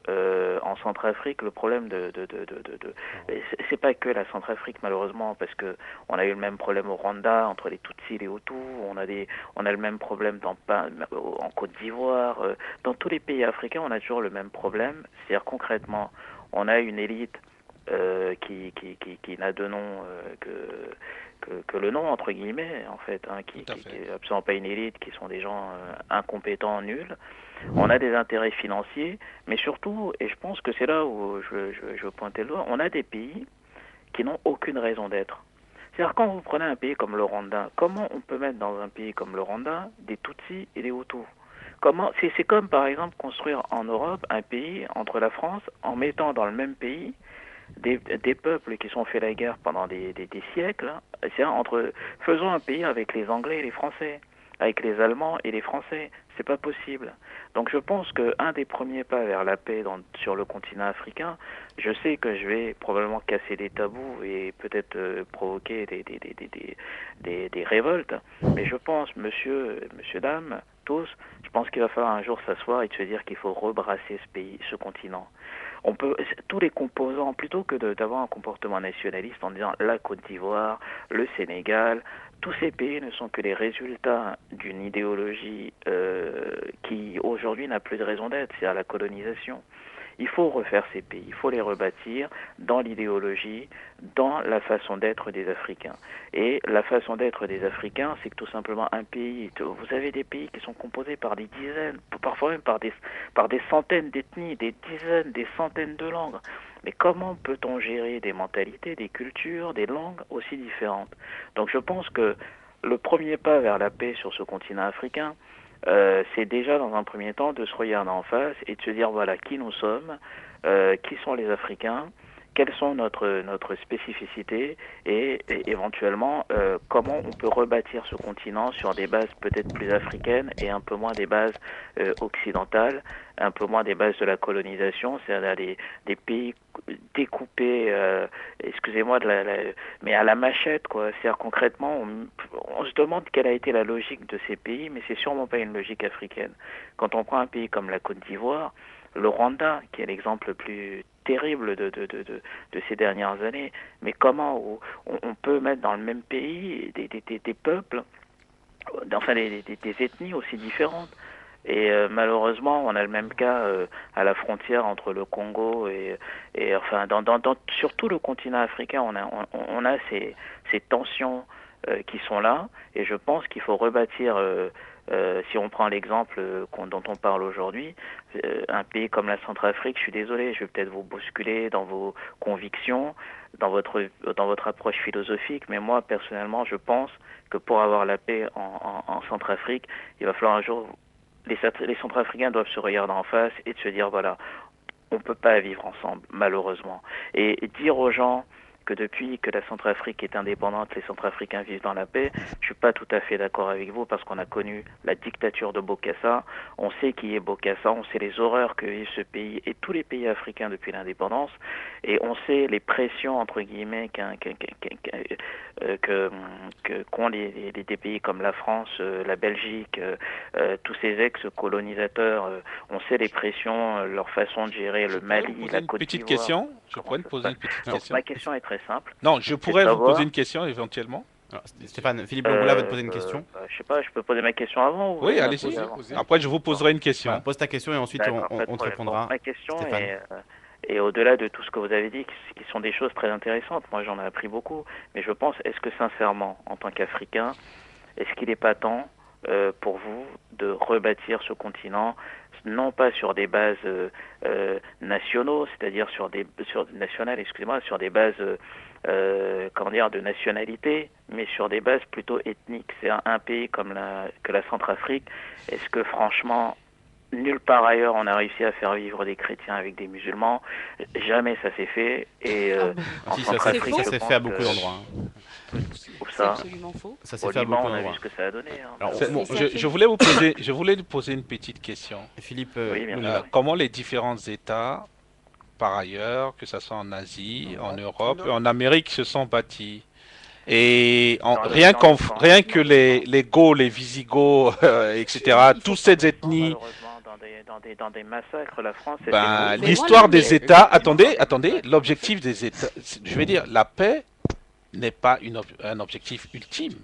en Centrafrique, le problème c'est pas que la Centrafrique malheureusement, parce que on a eu le même problème au Rwanda entre les Tutsis et les Hutus, on a le même problème en Côte d'Ivoire, dans tous les pays africains, on a toujours le même problème, c'est-à-dire concrètement, on a une élite qui n'a de nom que le nom entre guillemets en fait, qui est absolument pas une élite, qui sont des gens incompétents, nuls. On a des intérêts financiers, mais surtout, et je pense que c'est là où je veux pointer le doigt, on a des pays qui n'ont aucune raison d'être. C'est-à-dire quand vous prenez un pays comme le Rwanda, comment on peut mettre dans un pays comme le Rwanda des Tutsis et des Hutus? C'est comme par exemple construire en Europe un pays entre la France en mettant dans le même pays des peuples qui sont fait la guerre pendant des siècles. Faisons un pays avec les Anglais et les Français, avec les Allemands et les Français. C'est pas possible. Donc je pense qu'un des premiers pas vers la paix sur le continent africain, je sais que je vais probablement casser des tabous et peut-être provoquer des révoltes, mais je pense, monsieur, dames, tous, je pense qu'il va falloir un jour s'asseoir et se dire qu'il faut rebrasser ce continent. Tous les composants, plutôt que d'avoir un comportement nationaliste en disant la Côte d'Ivoire, le Sénégal, tous ces pays ne sont que les résultats d'une idéologie qui aujourd'hui n'a plus de raison d'être, c'est-à-dire la colonisation. Il faut refaire ces pays, il faut les rebâtir dans l'idéologie, dans la façon d'être des Africains. Et la façon d'être des Africains, c'est que tout simplement un pays, vous avez des pays qui sont composés par des dizaines, parfois même par des centaines d'ethnies, des dizaines, des centaines de langues. Mais comment peut-on gérer des mentalités, des cultures, des langues aussi différentes? Donc je pense que le premier pas vers la paix sur ce continent africain, c'est déjà dans un premier temps de se regarder en face et de se dire voilà qui nous sommes, qui sont les Africains, quelles sont notre spécificité et éventuellement comment on peut rebâtir ce continent sur des bases peut-être plus africaines et un peu moins des bases occidentales, un peu moins des bases de la colonisation, c'est-à-dire des pays découpés, excusez-moi, mais à la machette, quoi. C'est-à-dire concrètement, on se demande quelle a été la logique de ces pays, mais c'est sûrement pas une logique africaine. Quand on prend un pays comme la Côte d'Ivoire, le Rwanda, qui est l'exemple le plus terrible de ces dernières années, mais comment on peut mettre dans le même pays des peuples, enfin des ethnies aussi différentes. Et malheureusement, on a le même cas à la frontière entre le Congo et enfin sur tout le continent africain, on a ces tensions qui sont là, et je pense qu'il faut rebâtir. Si on prend l'exemple dont on parle aujourd'hui, un pays comme la Centrafrique, je suis désolé, je vais peut-être vous bousculer dans vos convictions, dans votre approche philosophique, mais moi personnellement, je pense que pour avoir la paix en Centrafrique, il va falloir un jour, les Centrafricains doivent se regarder en face et de se dire voilà, on ne peut pas vivre ensemble, malheureusement. Et dire aux gens que depuis que la Centrafrique est indépendante, les Centrafricains vivent dans la paix. Je suis pas tout à fait d'accord avec vous parce qu'on a connu la dictature de Bokassa, on sait qui est Bokassa, on sait les horreurs que vit ce pays et tous les pays africains depuis l'indépendance, et on sait les pressions entre guillemets qu'ont des pays comme la France, la Belgique, tous ces ex-colonisateurs, on sait les pressions, leur façon de gérer le Mali, la Côte d'Ivoire. Je pourrais me poser une petite question. Ma question est très simple. Non, je pourrais vous poser une question éventuellement. Alors, Stéphane, Philippe Longoula veut te poser une question. Je sais pas, je peux poser ma question avant ou Oui, allez-y. Après, je vous poserai une question. Voilà, pose ta question et ensuite on te répondra. Ma question est au-delà de tout ce que vous avez dit, qui sont des choses très intéressantes. Moi, j'en ai appris beaucoup. Mais je pense, est-ce que sincèrement, en tant qu'Africain, est-ce qu'il n'est pas temps pour vous de rebâtir ce continent, non pas sur des bases nationaux, c'est-à-dire sur des bases de nationalité, mais sur des bases plutôt ethniques. C'est un pays que la Centrafrique. Est-ce que franchement, nulle part ailleurs on a réussi à faire vivre des chrétiens avec des musulmans? Jamais ça s'est fait. Et en Centrafrique, ça s'est fait à beaucoup d'endroits. Où C'est ça? absolument faux. Ça s'est Au fait à Liban, beaucoup on a vu d'endroits. ce que ça a donné. Hein. Alors, C'est- C'est- c'est je absolument- voulais vous poser une petite question. Philippe, Oui, bien sûr. Moulin. Comment les différents États, par ailleurs, que ce soit en Asie, en Europe et en Amérique, se sont bâtis? Et rien que les Gauls, les Visigoths, etc., toutes ces ethnies, Malheureusement, dans des massacres, la France était ben, Mais l'histoire voilà, des mais- États, attendez, l'objectif des États, je vais dire, la paix n'est pas un objectif ultime.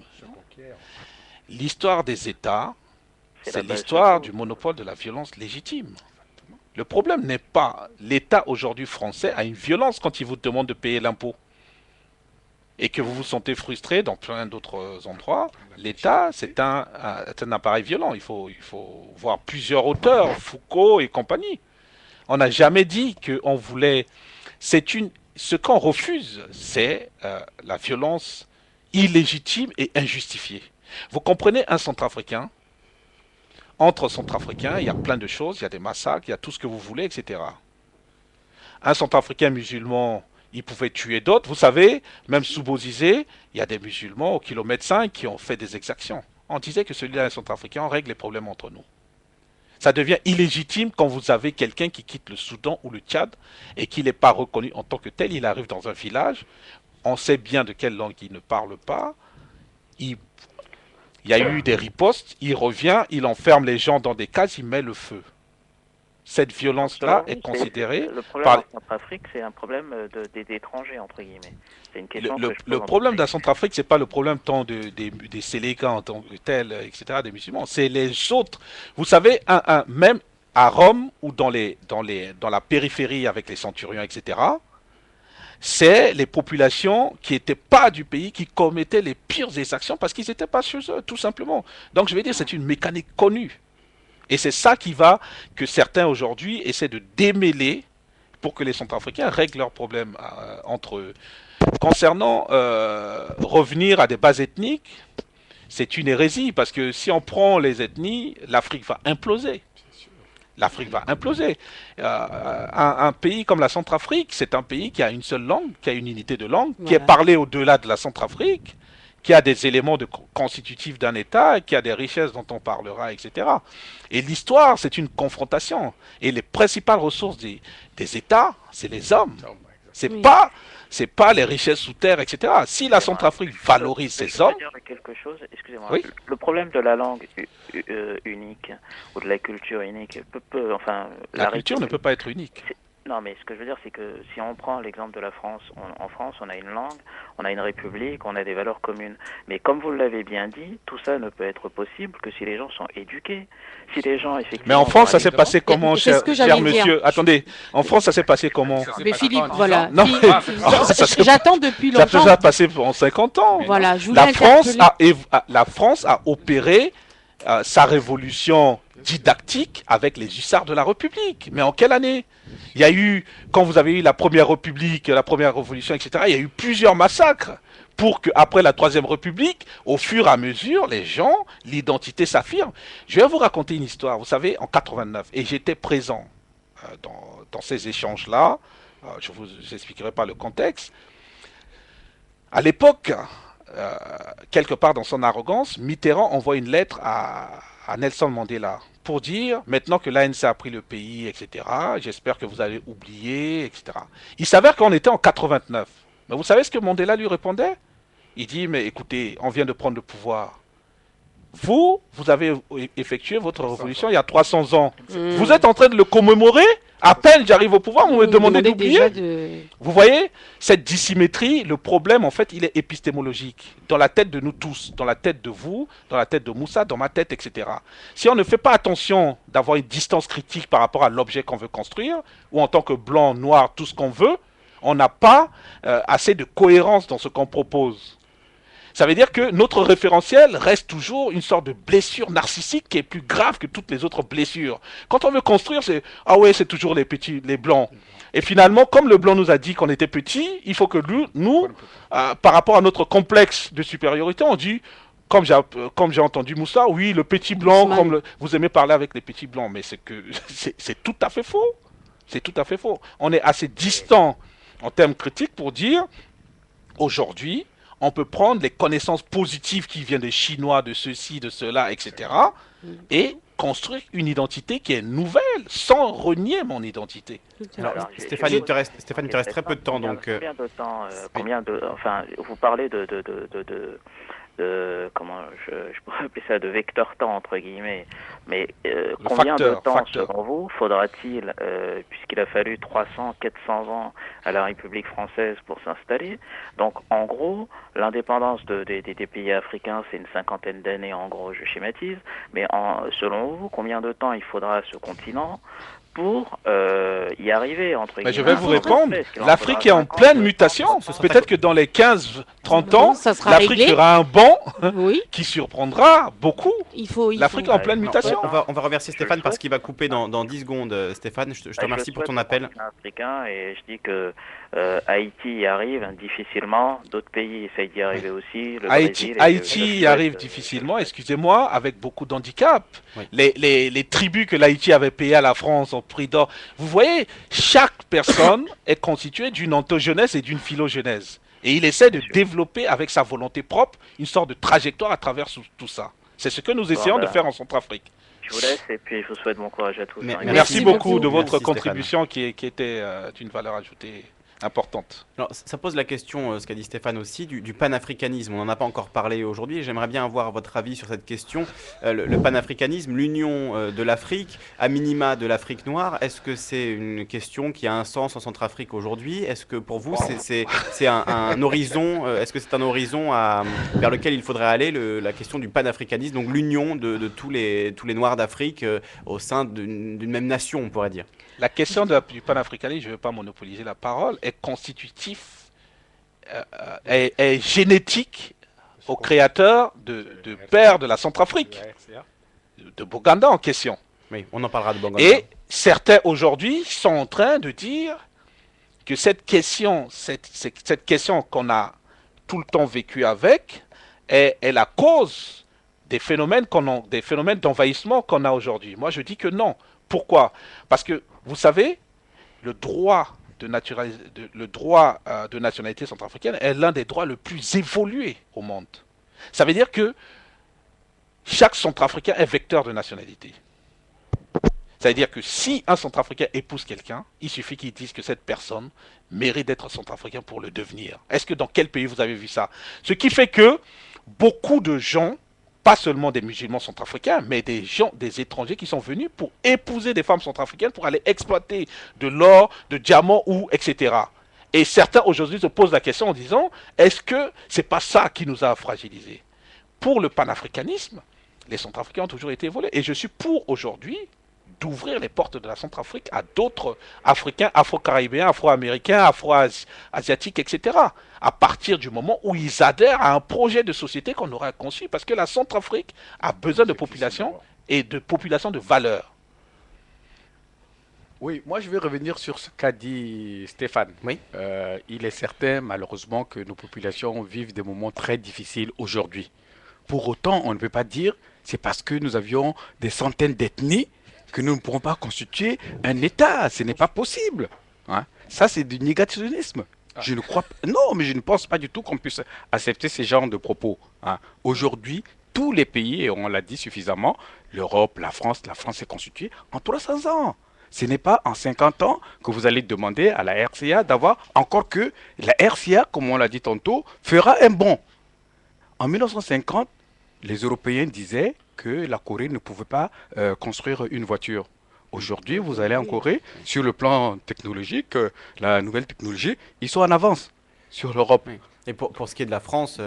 L'histoire des États, C'est c'est la base l'histoire de tout. du monopole de la violence légitime. Le problème n'est pas l'État aujourd'hui français a une violence quand il vous demande de payer l'impôt et que vous vous sentez frustré dans plein d'autres endroits. L'État, c'est un appareil violent. Il faut voir plusieurs auteurs, Foucault et compagnie. On n'a jamais dit qu'on voulait. Ce qu'on refuse, c'est la violence illégitime et injustifiée. Vous comprenez un Centrafricain? Entre Centrafricains, il y a plein de choses, il y a des massacres, il y a tout ce que vous voulez, etc. Un Centrafricain musulman, il pouvait tuer d'autres. Vous savez, même sous Bozizé, il y a des musulmans au kilomètre 5 qui ont fait des exactions. On disait que celui-là est Centrafricain, on règle les problèmes entre nous. Ça devient illégitime quand vous avez quelqu'un qui quitte le Soudan ou le Tchad et qui n'est pas reconnu en tant que tel. Il arrive dans un village, on sait bien de quelle langue il ne parle pas. Il y a eu des ripostes, il revient, il enferme les gens dans des cases, il met le feu. Cette violence-là est considérée Le problème par... en Centrafrique, c'est un problème d'étrangers, entre guillemets. C'est une question que je Le pose en problème de la public. Centrafrique, c'est pas le problème tant des Sélégas en tant que tels, etc., des musulmans. C'est les autres. Vous savez, même à Rome ou dans la périphérie avec les centurions, etc., c'est les populations qui n'étaient pas du pays qui commettaient les pires exactions parce qu'ils n'étaient pas chez eux, tout simplement. Donc je vais dire, c'est une mécanique connue. Et c'est ça que certains aujourd'hui essaient de démêler pour que les Centrafricains règlent leurs problèmes entre eux. Concernant revenir à des bases ethniques, c'est une hérésie parce que si on prend les ethnies, l'Afrique va imploser. L'Afrique va imploser. Un pays comme la Centrafrique, c'est un pays qui a une seule langue, qui a une unité de langue, qui est Voilà. parlée au-delà de la Centrafrique, qui a des éléments constitutifs d'un État, qui a des richesses dont on parlera, etc. Et l'histoire, c'est une confrontation. Et les principales ressources des États, c'est les hommes. C'est Oui. pas les richesses sous terre, etc. Si la Centrafrique valorise Je ses peux hommes, dire quelque chose, excusez-moi. Oui. Le problème de la langue unique ou de la culture unique enfin la culture ne République- peut pas être unique. Non, mais ce que je veux dire, c'est que si on prend l'exemple de la France, en France, on a une langue, on a une république, on a des valeurs communes. Mais comme vous l'avez bien dit, tout ça ne peut être possible que si les gens sont éduqués. Si les gens, effectivement... Mais en France, ça vont s'est aller passé comment, c'est ce cher, que j'allais cher dire. monsieur? Attendez, en France, ça s'est passé comment? Mais Philippe, voilà. Non, Si- mais- si- ça se- J'attends depuis Ça s'est longtemps. déjà passé en 50 ans. Voilà, je voulais La France, interpeller- la France a opéré sa révolution didactique avec les hussards de la République. Mais en quelle année? Il y a eu, quand vous avez eu la première République, la première révolution, etc., il y a eu plusieurs massacres pour qu'après la Troisième République, au fur et à mesure, les gens, l'identité s'affirme. Je vais vous raconter une histoire. Vous savez, en 89, et j'étais présent dans ces échanges-là, je ne vous expliquerai pas le contexte. À l'époque, quelque part dans son arrogance, Mitterrand envoie une lettre à Nelson Mandela pour dire, maintenant que l'ANC a pris le pays, etc., j'espère que vous allez oublier, etc. Il s'avère qu'on était en 89. Mais vous savez ce que Mandela lui répondait? Il dit, mais écoutez, on vient de prendre le pouvoir. Vous avez effectué votre révolution il y a 300 ans. Hmm. Vous êtes en train de le commémorer? À peine j'arrive au pouvoir, vous me demandez déjà d'oublier? de... Vous voyez, cette dissymétrie, le problème, en fait, il est épistémologique. Dans la tête de nous tous, dans la tête de vous, dans la tête de Moussa, dans ma tête, etc. Si on ne fait pas attention d'avoir une distance critique par rapport à l'objet qu'on veut construire, ou en tant que blanc, noir, tout ce qu'on veut, on n'a pas assez de cohérence dans ce qu'on propose. Ça veut dire que notre référentiel reste toujours une sorte de blessure narcissique qui est plus grave que toutes les autres blessures. Quand on veut construire, c'est « Ah ouais, c'est toujours les petits, les blancs ». Et finalement, comme le blanc nous a dit qu'on était petits, il faut que nous, par rapport à notre complexe de supériorité, on dit, comme j'ai entendu Moussa, oui, le petit blanc, vous aimez parler avec les petits blancs, mais c'est tout à fait faux. C'est tout à fait faux. On est assez distant en termes critiques pour dire, aujourd'hui, on peut prendre les connaissances positives qui viennent des Chinois, de ceci, de cela, etc. et construire une identité qui est nouvelle, sans renier mon identité. Alors, Alors, Stéphane, il te reste très peu de temps, donc... Combien de temps, enfin, vous parlez comment je pourrais appeler ça, de vecteur temps entre guillemets, mais combien de temps selon vous faudra-t-il, puisqu'il a fallu 300, 400 ans à la République française pour s'installer, donc en gros l'indépendance des pays africains c'est une cinquantaine d'années en gros, je schématise, mais selon vous combien de temps il faudra à ce continent pour y arriver, entre guillemets. Je vais vous répondre, l'Afrique est en pleine mutation. Peut-être que dans les 15-30 ans, l'Afrique fera un bond qui surprendra beaucoup. L'Afrique est en pleine mutation. On va remercier Stéphane parce qu'il va couper dans 10 secondes. Stéphane, je te remercie pour ton appel. Africain et je dis que Haïti y arrive difficilement, d'autres pays essayent d'y arriver aussi. Haïti y arrive difficilement, excusez-moi, avec beaucoup d'handicap. Oui. Les tribus que l'Haïti avait payées à la France en prix d'or. Vous voyez, chaque personne est constituée d'une entogenèse et d'une philogenèse. Et il essaie de développer avec sa volonté propre une sorte de trajectoire à travers tout ça. C'est ce que nous essayons de faire en Centrafrique. Je vous laisse et puis je vous souhaite bon courage à tous. Merci beaucoup de votre contribution qui était d'une valeur ajoutée importante. Alors, ça pose la question, ce qu'a dit Stéphane aussi, du panafricanisme. On n'en a pas encore parlé aujourd'hui et j'aimerais bien avoir votre avis sur cette question. Le panafricanisme, l'union de l'Afrique, à minima de l'Afrique noire, est-ce que c'est une question qui a un sens en Centrafrique aujourd'hui? Est-ce que pour vous, c'est un horizon, est-ce que c'est un horizon vers lequel il faudrait aller, la question du panafricanisme, donc l'union de tous les Noirs d'Afrique au sein d'une même nation, on pourrait dire? La question du panafricanisme, je ne veux pas monopoliser la parole, est constitutif, est génétique au créateur de père de la Centrafrique, de Boganda en question. Oui, on en parlera de Boganda. Et certains aujourd'hui sont en train de dire que cette question qu'on a tout le temps vécue avec est la cause des phénomènes d'envahissement qu'on a aujourd'hui. Moi, je dis que non. Pourquoi? Parce que, vous savez, le droit de nationalité centrafricaine est l'un des droits les plus évolués au monde. Ça veut dire que chaque Centrafricain est vecteur de nationalité. Ça veut dire que si un Centrafricain épouse quelqu'un, il suffit qu'il dise que cette personne mérite d'être Centrafricain pour le devenir. Est-ce que dans quel pays vous avez vu ça? Ce qui fait que beaucoup de gens, pas seulement des musulmans centrafricains, mais des étrangers qui sont venus pour épouser des femmes centrafricaines pour aller exploiter de l'or, de diamants etc. Et certains aujourd'hui se posent la question en disant, est-ce que c'est pas ça qui nous a fragilisés? Pour le panafricanisme, les Centrafricains ont toujours été volés. Et je suis pour aujourd'hui d'ouvrir les portes de la Centrafrique à d'autres Africains, Afro-Caribéens, Afro-Américains, Afro-Asiatiques, etc. À partir du moment où ils adhèrent à un projet de société qu'on aura conçu. Parce que la Centrafrique a besoin de population et de population de valeur. Oui, moi je vais revenir sur ce qu'a dit Stéphane. Oui. Il est certain, malheureusement, que nos populations vivent des moments très difficiles aujourd'hui. Pour autant, on ne peut pas dire c'est parce que nous avions des centaines d'ethnies que nous ne pourrons pas constituer un État. Ce n'est pas possible. Hein? Ça, c'est du négationnisme. Je ne crois pas. Non, mais je ne pense pas du tout qu'on puisse accepter ce genre de propos. Hein? Aujourd'hui, tous les pays, et on l'a dit suffisamment, l'Europe, la France est constituée en 300 ans. Ce n'est pas en 50 ans que vous allez demander à la RCA d'avoir, encore que la RCA, comme on l'a dit tantôt, fera un bond. En 1950, les Européens disaient que la Corée ne pouvait pas construire une voiture. Aujourd'hui, vous allez en Corée, sur le plan technologique, la nouvelle technologie, ils sont en avance sur l'Europe. Oui. Et pour ce qui est de la France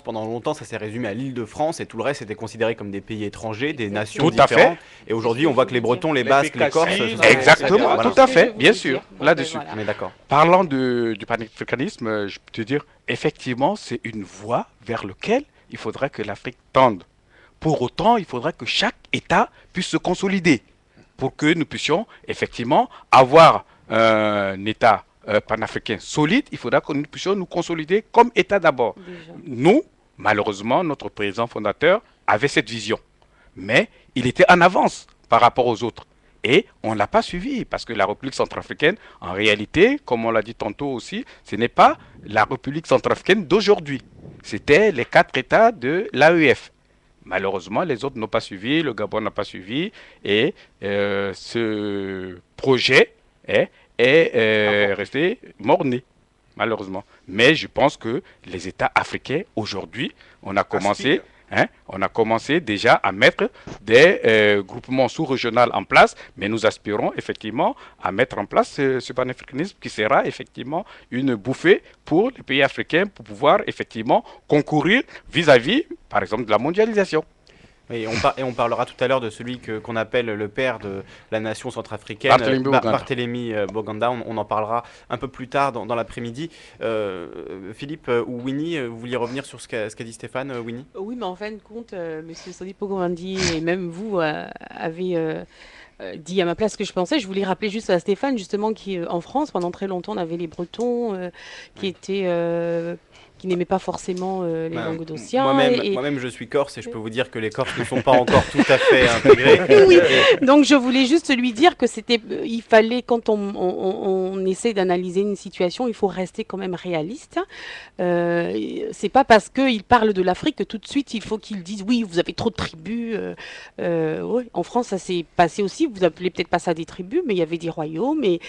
pendant longtemps, ça s'est résumé à l'Île-de-France et tout le reste était considéré comme des pays étrangers, des nations différentes. Tout à fait. Et aujourd'hui, on voit que les Bretons, les Basques, les Corses... Exactement, voilà. Tout à fait, bien sûr, là-dessus. On est d'accord. Parlant du panafricanisme, je peux te dire, effectivement, c'est une voie vers laquelle il faudrait que l'Afrique tende. Pour autant, il faudra que chaque État puisse se consolider pour que nous puissions effectivement avoir un État panafricain solide. Il faudra que nous puissions nous consolider comme État d'abord. Nous, malheureusement, notre président fondateur avait cette vision. Mais il était en avance par rapport aux autres. Et on ne l'a pas suivi parce que la République centrafricaine, en réalité, comme on l'a dit tantôt aussi, ce n'est pas la République centrafricaine d'aujourd'hui. C'était les 4 États de l'AEF. Malheureusement, les autres n'ont pas suivi, le Gabon n'a pas suivi, et ce projet est resté mort-né, malheureusement. Mais je pense que les États africains, aujourd'hui, on a commencé déjà à mettre des groupements sous-régionaux en place, mais nous aspirons effectivement à mettre en place ce panafricanisme qui sera effectivement une bouffée pour les pays africains pour pouvoir effectivement concourir vis-à-vis, par exemple, de la mondialisation. Oui, on parlera tout à l'heure de celui qu'on appelle le père de la nation centrafricaine, Barthélemy Boganda. On en parlera un peu plus tard dans l'après-midi. Philippe ou Winnie, vous vouliez revenir sur ce qu'a dit Stéphane, Winnie? Oui, mais en fin de compte, Monsieur Sodipo Govandi et même vous avez dit à ma place ce que je pensais. Je voulais rappeler juste à Stéphane, justement, qui en France, pendant très longtemps, on avait les Bretons qui n'aimaient pas forcément les Languedociens. Moi-même, je suis corse et je peux vous dire que les Corses ne sont pas encore tout à fait intégrés. Oui, donc je voulais juste lui dire que il fallait, quand on essaie d'analyser une situation, il faut rester quand même réaliste. C'est pas parce qu'ils parlent de l'Afrique que tout de suite il faut qu'ils disent oui, vous avez trop de tribus. Ouais. En France, ça s'est passé aussi. Vous appelez peut-être pas ça des tribus, mais il y avait des royaumes et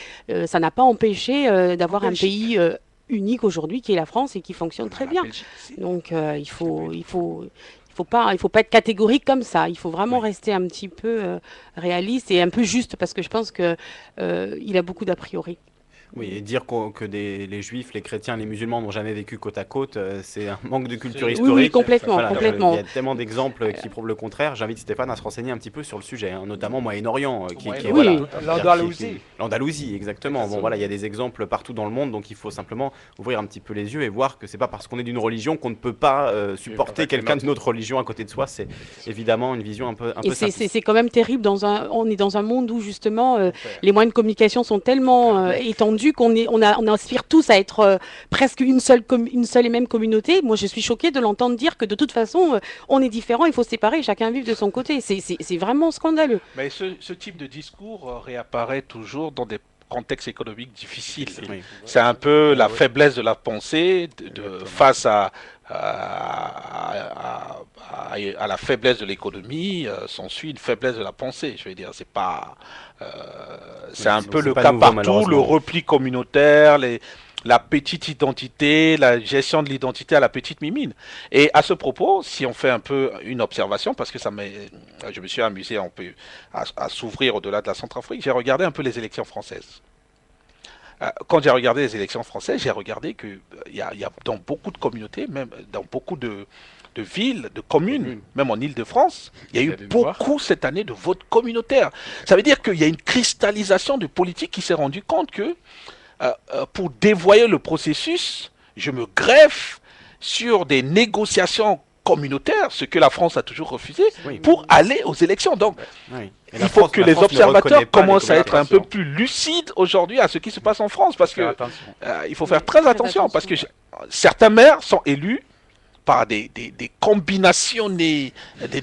ça n'a pas empêché d'avoir un pays unique aujourd'hui qui est la France et qui fonctionne très bien. Donc il faut pas être catégorique comme ça. Il faut vraiment rester un petit peu réaliste et un peu juste parce que je pense que il a beaucoup d'a priori. Oui, et dire que les juifs, les chrétiens, les musulmans n'ont jamais vécu côte à côte, c'est un manque de culture historique. Oui, complètement. Il y a tellement d'exemples qui prouvent le contraire. J'invite Stéphane à se renseigner un petit peu sur le sujet, notamment Moyen-Orient, l'Andalousie, exactement. Bon, voilà, il y a des exemples partout dans le monde, donc il faut simplement ouvrir un petit peu les yeux et voir que c'est pas parce qu'on est d'une religion qu'on ne peut pas supporter quelqu'un d'une autre religion à côté de soi. C'est évidemment une vision un peu c'est quand même terrible. On est dans un monde où justement les moyens de communication sont tellement étendus qu'on aspire tous à être presque une seule et même communauté. Moi, je suis choquée de l'entendre dire que de toute façon, on est différent, il faut se séparer, chacun vivre de son côté. C'est vraiment scandaleux. Mais ce type de discours réapparaît toujours dans des contexte économique difficile. Oui. C'est un peu la faiblesse de la pensée face à la faiblesse de l'économie, s'ensuit une faiblesse de la pensée. Je veux dire, c'est pas, c'est un peu le cas partout, le repli communautaire, la petite identité, la gestion de l'identité à la petite mimine. Et à ce propos, si on fait un peu une observation, parce que je me suis amusé à s'ouvrir au-delà de la Centrafrique, j'ai regardé un peu les élections françaises. Quand j'ai regardé les élections françaises, j'ai regardé qu'il y a dans beaucoup de communautés, même dans beaucoup de villes, de communes, même en Île-de-France, il y a eu beaucoup cette année de vote communautaire. Ça veut dire qu'il y a une cristallisation de politique qui s'est rendu compte que pour dévoyer le processus, je me greffe sur des négociations communautaires, ce que la France a toujours refusé, pour aller aux élections. Donc, il faut que les observateurs commencent à être un peu plus lucides aujourd'hui à ce qui se passe en France, parce que il faut faire très attention, parce que certains maires sont élus par des combinations, des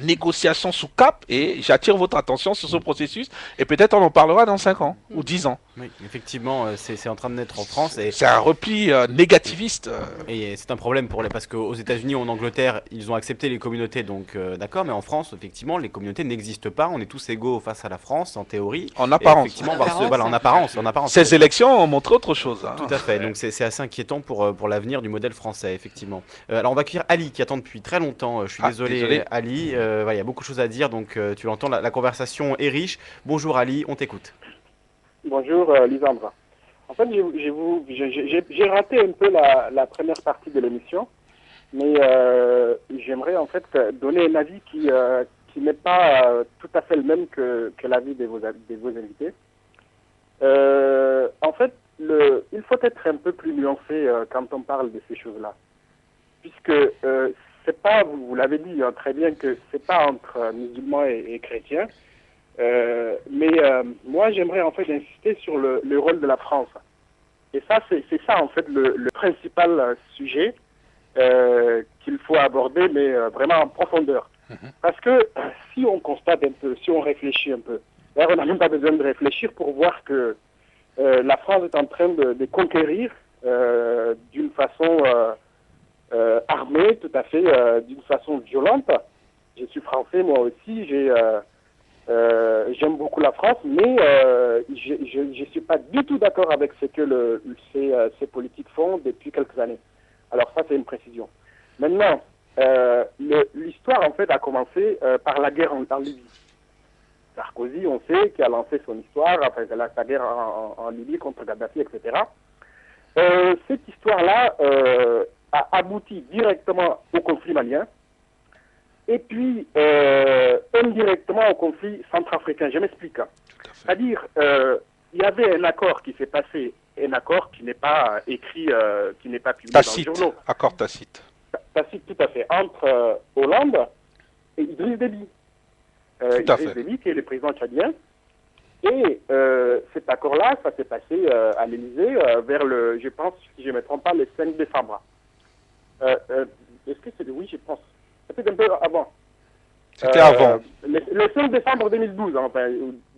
négociations sous cap, et j'attire votre attention sur ce processus, et peut-être on en parlera dans 5 ans ou 10 ans. Oui, effectivement, c'est en train de naître en France. C'est un repli négativiste. Et c'est un problème parce qu'aux États-Unis ou en Angleterre, ils ont accepté les communautés, donc d'accord, mais en France, effectivement, les communautés n'existent pas. On est tous égaux face à la France, en théorie. En apparence. En apparence. Ces élections ont montré autre chose. Hein. Tout à fait, donc c'est assez inquiétant pour l'avenir du modèle français, effectivement. Alors on va accueillir Ali qui attend depuis très longtemps. Je suis désolé, Ali. Il y a beaucoup de choses à dire, donc tu l'entends, la conversation est riche. Bonjour Ali, on t'écoute. Bonjour Lisandra. En fait, j'ai raté un peu la première partie de l'émission, mais j'aimerais en fait donner un avis qui n'est pas tout à fait le même que l'avis de vos invités. En fait, il faut être un peu plus nuancé quand on parle de ces choses-là, puisque c'est pas, vous l'avez dit très bien, que c'est pas entre musulmans et chrétiens. Mais moi, j'aimerais en fait insister sur le rôle de la France. Et ça, c'est ça en fait le principal sujet qu'il faut aborder, mais vraiment en profondeur. Parce que si on constate un peu, si on réfléchit un peu, D'ailleurs, on n'a même pas besoin de réfléchir pour voir que la France est en train de conquérir d'une façon armée, tout à fait, d'une façon violente. Je suis français, moi aussi, j'aime beaucoup la France, mais je ne suis pas du tout d'accord avec ce que ces politiques font depuis quelques années. Alors ça, c'est une précision. Maintenant, l'histoire, en fait, a commencé par la guerre en Libye. Sarkozy, on sait, qui a lancé son histoire après sa guerre en Libye contre Gaddafi, etc. Cette histoire-là a abouti directement au conflit malien et puis indirectement au conflit centrafricain. Je m'explique. C'est-à-dire, il y avait un accord qui s'est passé, un accord qui n'est pas écrit, qui n'est pas publié dans les journaux. Accord tacite. Tacite, tout à fait, entre Hollande et Idriss Déby. Idriss Déby, qui est le président tchadien. Et cet accord-là, ça s'est passé à l'Élysée vers le, je pense, si je ne me trompe pas, le 5 décembre. Est-ce que c'est oui, je pense. C'était un peu avant. C'était avant. Le 5 décembre 2012, enfin,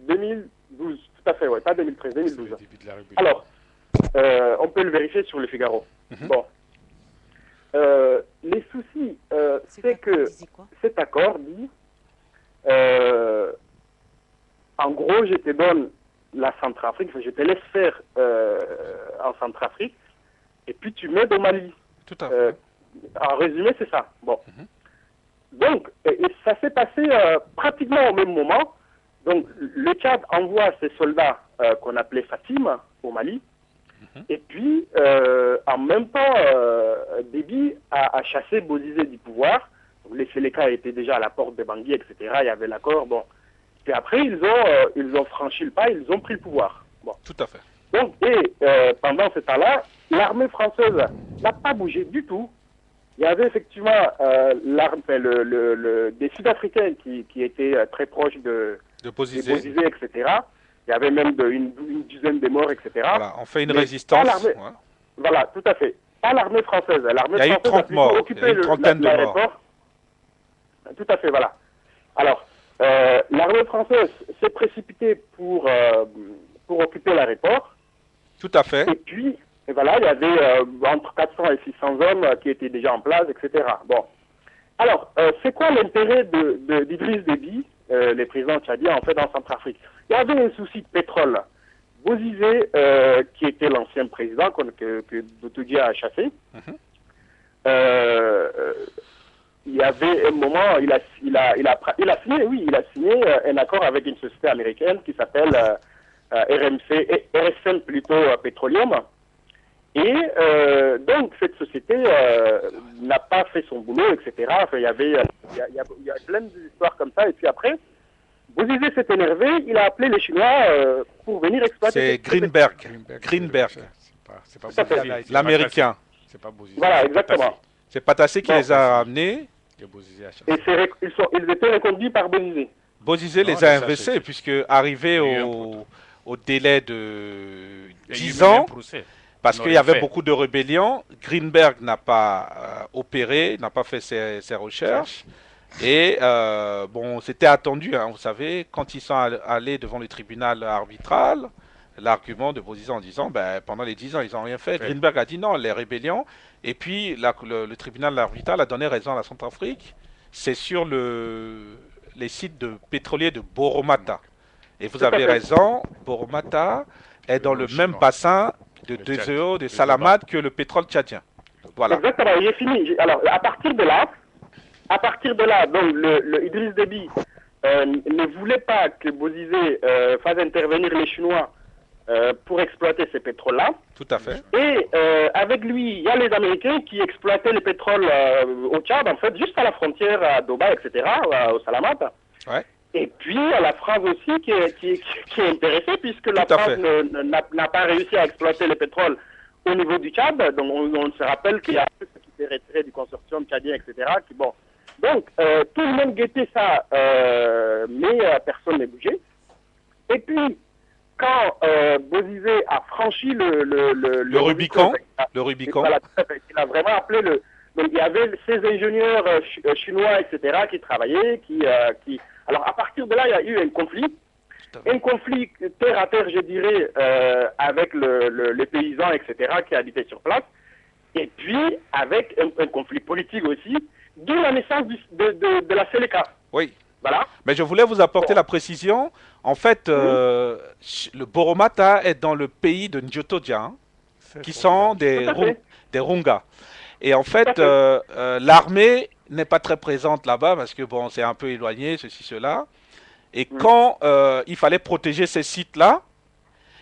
2012, tout à fait, ouais, pas 2013, 2012. Alors, on peut le vérifier sur le Figaro. Bon. Les soucis, c'est que cet accord dit, en gros, je te donne la Centrafrique, je te laisse faire en Centrafrique, et puis tu m'aides au Mali. Tout à fait. En résumé, c'est ça. Bon. Donc, ça s'est passé pratiquement au même moment. Donc, le Tchad envoie ses soldats qu'on appelait Fatim au Mali. Et puis, en même temps, Déby a chassé Bozizé du pouvoir. Donc, les Séléka étaient déjà à la porte de Bangui, etc. Il y avait l'accord. Bon. Puis après, ils ont franchi le pas, ils ont pris le pouvoir. Bon. Tout à fait. Donc, et pendant ce temps-là, l'armée française n'a pas bougé du tout. Il y avait effectivement des Sud-Africains qui étaient très proches de Bozizé, etc. Il y avait même une dizaine de morts, etc. Voilà, on fait une résistance. Ouais. Voilà, tout à fait. Pas l'armée française. L'armée il y a eu 30 morts, il y a eu une trentaine de morts. Tout à fait, voilà. Alors, l'armée française s'est précipitée pour occuper l'aéroport. Tout à fait. Et puis, et voilà, il y avait entre 400 et 600 hommes qui étaient déjà en place, etc. Bon. Alors, c'est quoi l'intérêt d'Idriss Déby, les présidents tchadiens, en fait, en Centrafrique? Il y avait un souci de pétrole. Bozizé, qui était l'ancien président que Boutoudia a chassé, il y avait un moment, il a signé un accord avec une société américaine qui s'appelle RSM plutôt Petroleum. Et donc cette société n'a pas fait son boulot, etc. Enfin, il y a plein d'histoires comme ça. Et puis après, Bozizé s'est énervé, il a appelé les Chinois pour venir exploiter. C'est Greenberg. C'est pas l'américain. C'est pas Bozizé. Voilà, exactement. C'est Patassé qui les a ramenés. Et ils étaient reconduits par Bozizé. Bozizé les a inversés, puisque arrivé au délai de 10 ans, parce qu'il y avait beaucoup de rébellions, Greenberg n'a pas opéré, n'a pas fait ses recherches. Et bon, c'était attendu, hein, vous savez, quand ils sont allés devant le tribunal arbitral, l'argument de Bozizé en disant, ben, pendant les 10 ans, ils n'ont rien fait. Greenberg a dit non, les rébellions. Et puis, le tribunal arbitral a donné raison à la Centrafrique. C'est sur les sites de pétroliers de Boromata. Et vous avez raison, Boromata est dans le même bassin de Dezeo, de Salamat que le pétrole tchadien. Voilà. Exactement, il est fini. Alors, à partir de là, donc, le Idriss Déby ne voulait pas que Bozizé fasse intervenir les Chinois pour exploiter ces pétroles-là. Tout à fait. Et avec lui, il y a les Américains qui exploitaient le pétrole au Tchad, en fait, juste à la frontière à Doba, etc., au Salamat. Ouais. Et puis, il y a la France aussi qui est intéressée, puisque la France n'a pas réussi à exploiter le pétrole au niveau du Tchad. Donc, on se rappelle qu'il y a ceux qui s'est retiré du consortium tchadien, etc. Bon. Donc, tout le monde guettait ça, mais personne n'est bougé. Et puis, quand Bozizé a franchi le Rubicon, voilà, il a vraiment appelé donc il y avait ces ingénieurs chinois, etc., qui travaillaient, alors à partir de là, il y a eu un conflit. Tout à fait. Un conflit terre à terre, je dirais, avec les paysans, etc., qui habitaient sur place, et puis avec un conflit politique aussi, d'où la naissance de la Séléka. Oui. Voilà. Mais je voulais vous apporter Bon. la précision. En fait, le Boromata est dans le pays de Njotodia, hein, qui sont des Tout à fait. Runga. Et en fait, Tout à l'armée n'est pas très présente là-bas parce que bon, c'est un peu éloigné, ceci, cela. Et quand il fallait protéger ces sites-là,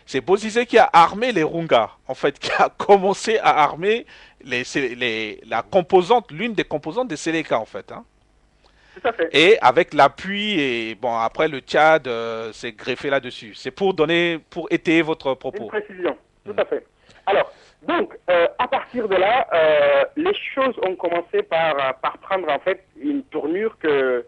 c'est Bozizé qui a armé les Runga, en fait, qui a commencé à armer l'une des composantes des Séléka, en fait. Hein. Tout à fait. Et avec l'appui, et bon, après le Tchad s'est greffé là-dessus. C'est pour étayer votre propos. Une précision, tout à fait. Alors, donc, à partir de là, les choses ont commencé par prendre en fait une tournure que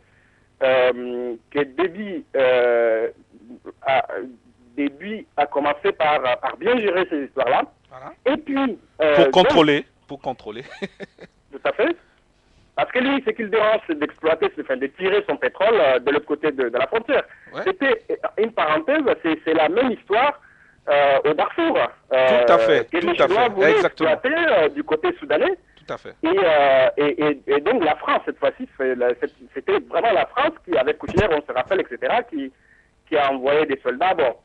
Déby a commencé par bien gérer ces histoires-là. Voilà. Et puis... Pour contrôler. Tout à fait. Parce que lui, ce qu'il dérange, c'est d'exploiter, de tirer son pétrole de l'autre côté de la frontière. Ouais. C'était une parenthèse, c'est la même histoire au Darfour. Tout à fait, Que les tout à Chinois fait, voulaient exactement. exploiter du côté soudanais. Tout à fait. Et donc la France, cette fois-ci, c'était vraiment la France qui, avec Kouchner, on se rappelle, etc., qui a envoyé des soldats. Bon.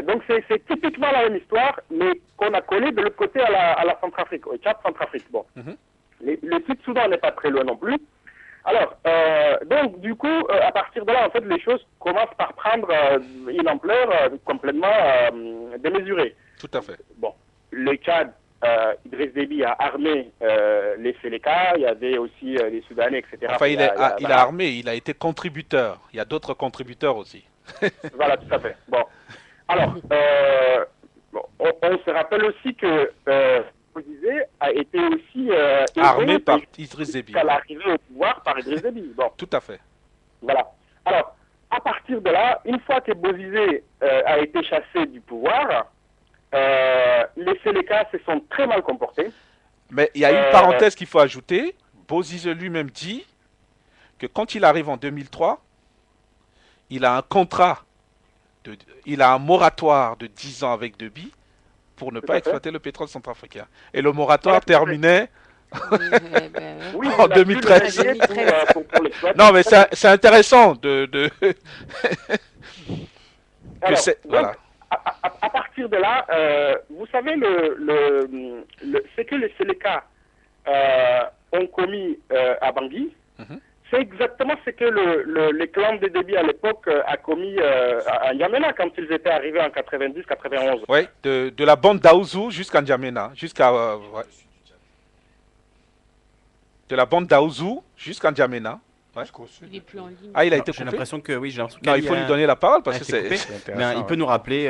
Donc c'est typiquement la même histoire, mais qu'on a collé de l'autre côté à la Centrafrique, au Tchad Centrafrique. Bon. Le Sud-Soudan n'est pas très loin non plus. Alors, donc du coup, à partir de là, en fait, les choses commencent par prendre une ampleur complètement démesurée. Tout à fait. Bon, le Tchad, Idriss Déby a armé les Séléka, il y avait aussi les Soudanais, etc. Enfin, il a armé, il a été contributeur. Il y a d'autres contributeurs aussi. Voilà, tout à fait. Bon, alors, on se rappelle aussi que Bozizé a été aussi Armé aidé par Idriss Déby. jusqu'à l'arrivée au pouvoir par Idriss Déby. Bon, Tout à fait. voilà. Alors, à partir de là, une fois que Bozizé a été chassé du pouvoir, les Séléka se sont très mal comportés. Mais il y a une parenthèse qu'il faut ajouter. Bozizé lui-même dit que quand il arrive en 2003, il a un contrat, il a un moratoire de 10 ans avec Déby pour ne pas exploiter le pétrole centrafricain. Et le moratoire terminait Oui, en il a pu le 2013. régler pour l'exploiter. Non, mais c'est intéressant de... Alors, voilà. donc, à partir de là, vous savez, ce que les Séléka ont commis à Bangui, c'est exactement ce que les clans de Déby à l'époque a commis à N'Djamena quand ils étaient arrivés en 90-91. Oui, de la bande d'Aouzou jusqu'à N'Djamena, ouais. De la bande d'Aouzou jusqu'à N'Djamena. Ouais. Il est plus en ligne. Ah, il a été J'ai coupé. l'impression que oui, j'ai l'impression Non, il faut lui donner la parole parce que c'est c'est... Ben, il peut nous rappeler.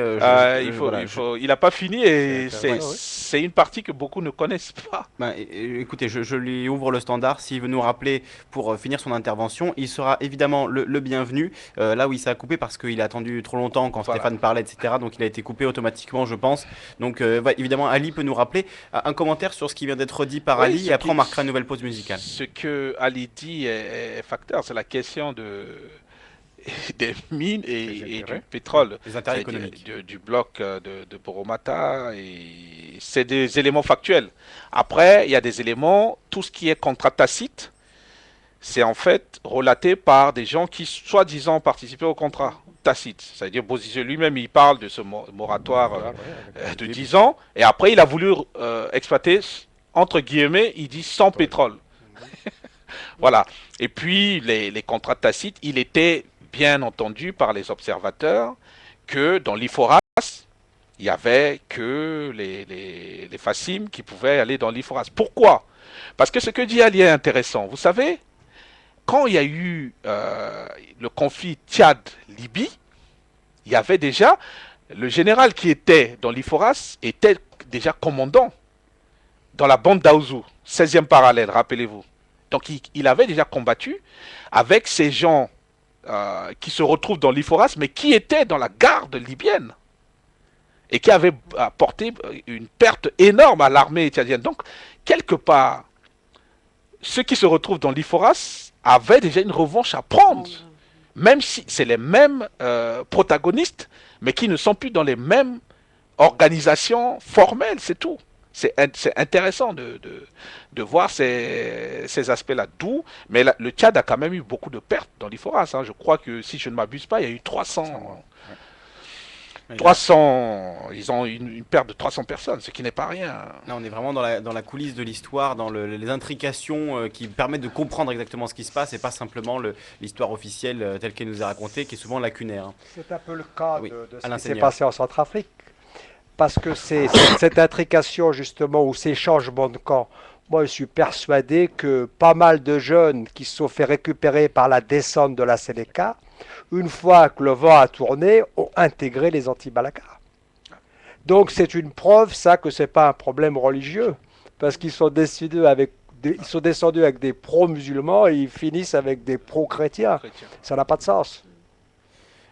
Il n'a pas fini et Ouais. c'est une partie que beaucoup ne connaissent pas. Ben, écoutez, je lui ouvre le standard. S'il veut nous rappeler pour finir son intervention, il sera évidemment le bienvenu. Là où il s'est coupé parce qu'il a attendu trop longtemps quand Voilà. Stéphane parlait, etc. Donc il a été coupé automatiquement, je pense. Donc évidemment, Ali peut nous rappeler un commentaire sur ce qui vient d'être dit par Oui, Ali ce et après qui- on marquera une nouvelle pause musicale. Ce que Ali dit est facteur, c'est la question des mines et du pétrole. Les intérêts C'est-à-dire économiques. du bloc de Boromata, et c'est des éléments factuels. Après, il y a des éléments, tout ce qui est contrat tacite, c'est en fait relaté par des gens qui soi-disant participaient au contrat tacite. C'est-à-dire Bozizé lui-même, il parle de ce moratoire de 10 ans, et après il a voulu exploiter, entre guillemets, il dit sans pétrole. Voilà. Et puis, les contrats tacites, il était bien entendu par les observateurs que dans l'Iforas, il n'y avait que les Fassim qui pouvaient aller dans l'Iforas. Pourquoi? Parce que ce que dit Ali est intéressant. Vous savez, quand il y a eu le conflit Tchad-Libye, il y avait déjà le général qui était dans l'Iforas était déjà commandant dans la bande d'Aouzou, 16e parallèle, rappelez-vous. Donc il avait déjà combattu avec ces gens qui se retrouvent dans l'Iforas, mais qui étaient dans la garde libyenne et qui avaient apporté une perte énorme à l'armée tchadienne. Donc, quelque part, ceux qui se retrouvent dans l'Iforas avaient déjà une revanche à prendre. même si c'est les mêmes protagonistes, mais qui ne sont plus dans les mêmes organisations formelles, c'est tout. C'est intéressant de voir ces aspects-là. D'où, mais le Tchad a quand même eu beaucoup de pertes dans l'IFORAS. Hein. Je crois que, si je ne m'abuse pas, il y a eu 300, ils ont une perte de 300 personnes, ce qui n'est pas rien. Là, on est vraiment dans la coulisse de l'histoire, dans les intrications qui permettent de comprendre exactement ce qui se passe et pas simplement l'histoire officielle telle qu'elle nous est racontée, qui est souvent lacunaire. Hein. C'est un peu le cas Oui, de ce Alain qui s'est Seigneur. passé en Centrafrique. Parce que c'est cette intrication, justement, ou ces changements de camp, moi, je suis persuadé que pas mal de jeunes qui se sont fait récupérer par la descente de la Séléka, une fois que le vent a tourné, ont intégré les anti-Balaka. Donc, c'est une preuve, ça, que ce n'est pas un problème religieux. Parce qu'ils sont descendus avec des pro-musulmans et ils finissent avec des pro-chrétiens. Ça n'a pas de sens.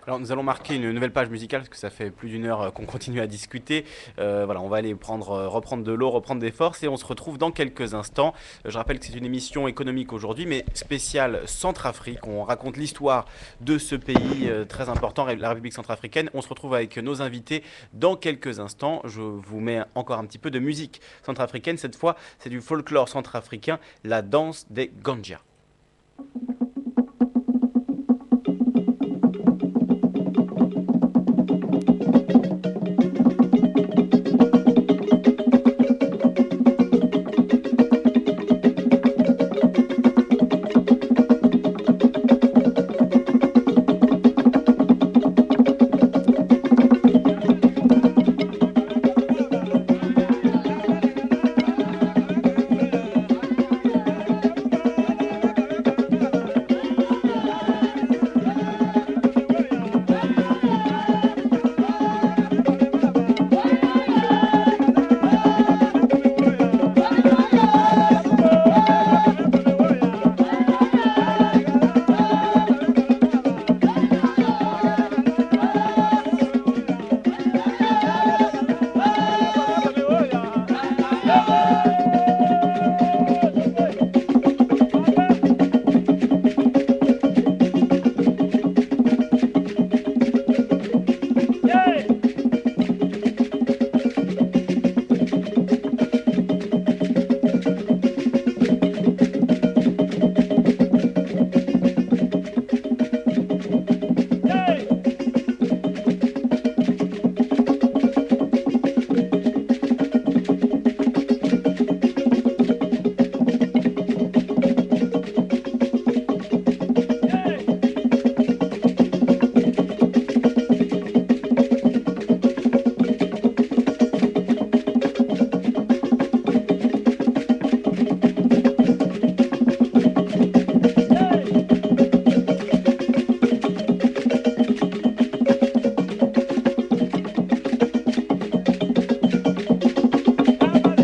Alors nous allons marquer une nouvelle page musicale parce que ça fait plus d'une heure qu'on continue à discuter. Voilà, on va aller reprendre de l'eau, reprendre des forces et on se retrouve dans quelques instants. Je rappelle que c'est une émission économique aujourd'hui, mais spéciale Centrafrique. On raconte l'histoire de ce pays très important, la République centrafricaine. On se retrouve avec nos invités dans quelques instants. Je vous mets encore un petit peu de musique centrafricaine. Cette fois, c'est du folklore centrafricain, la danse des Gandja.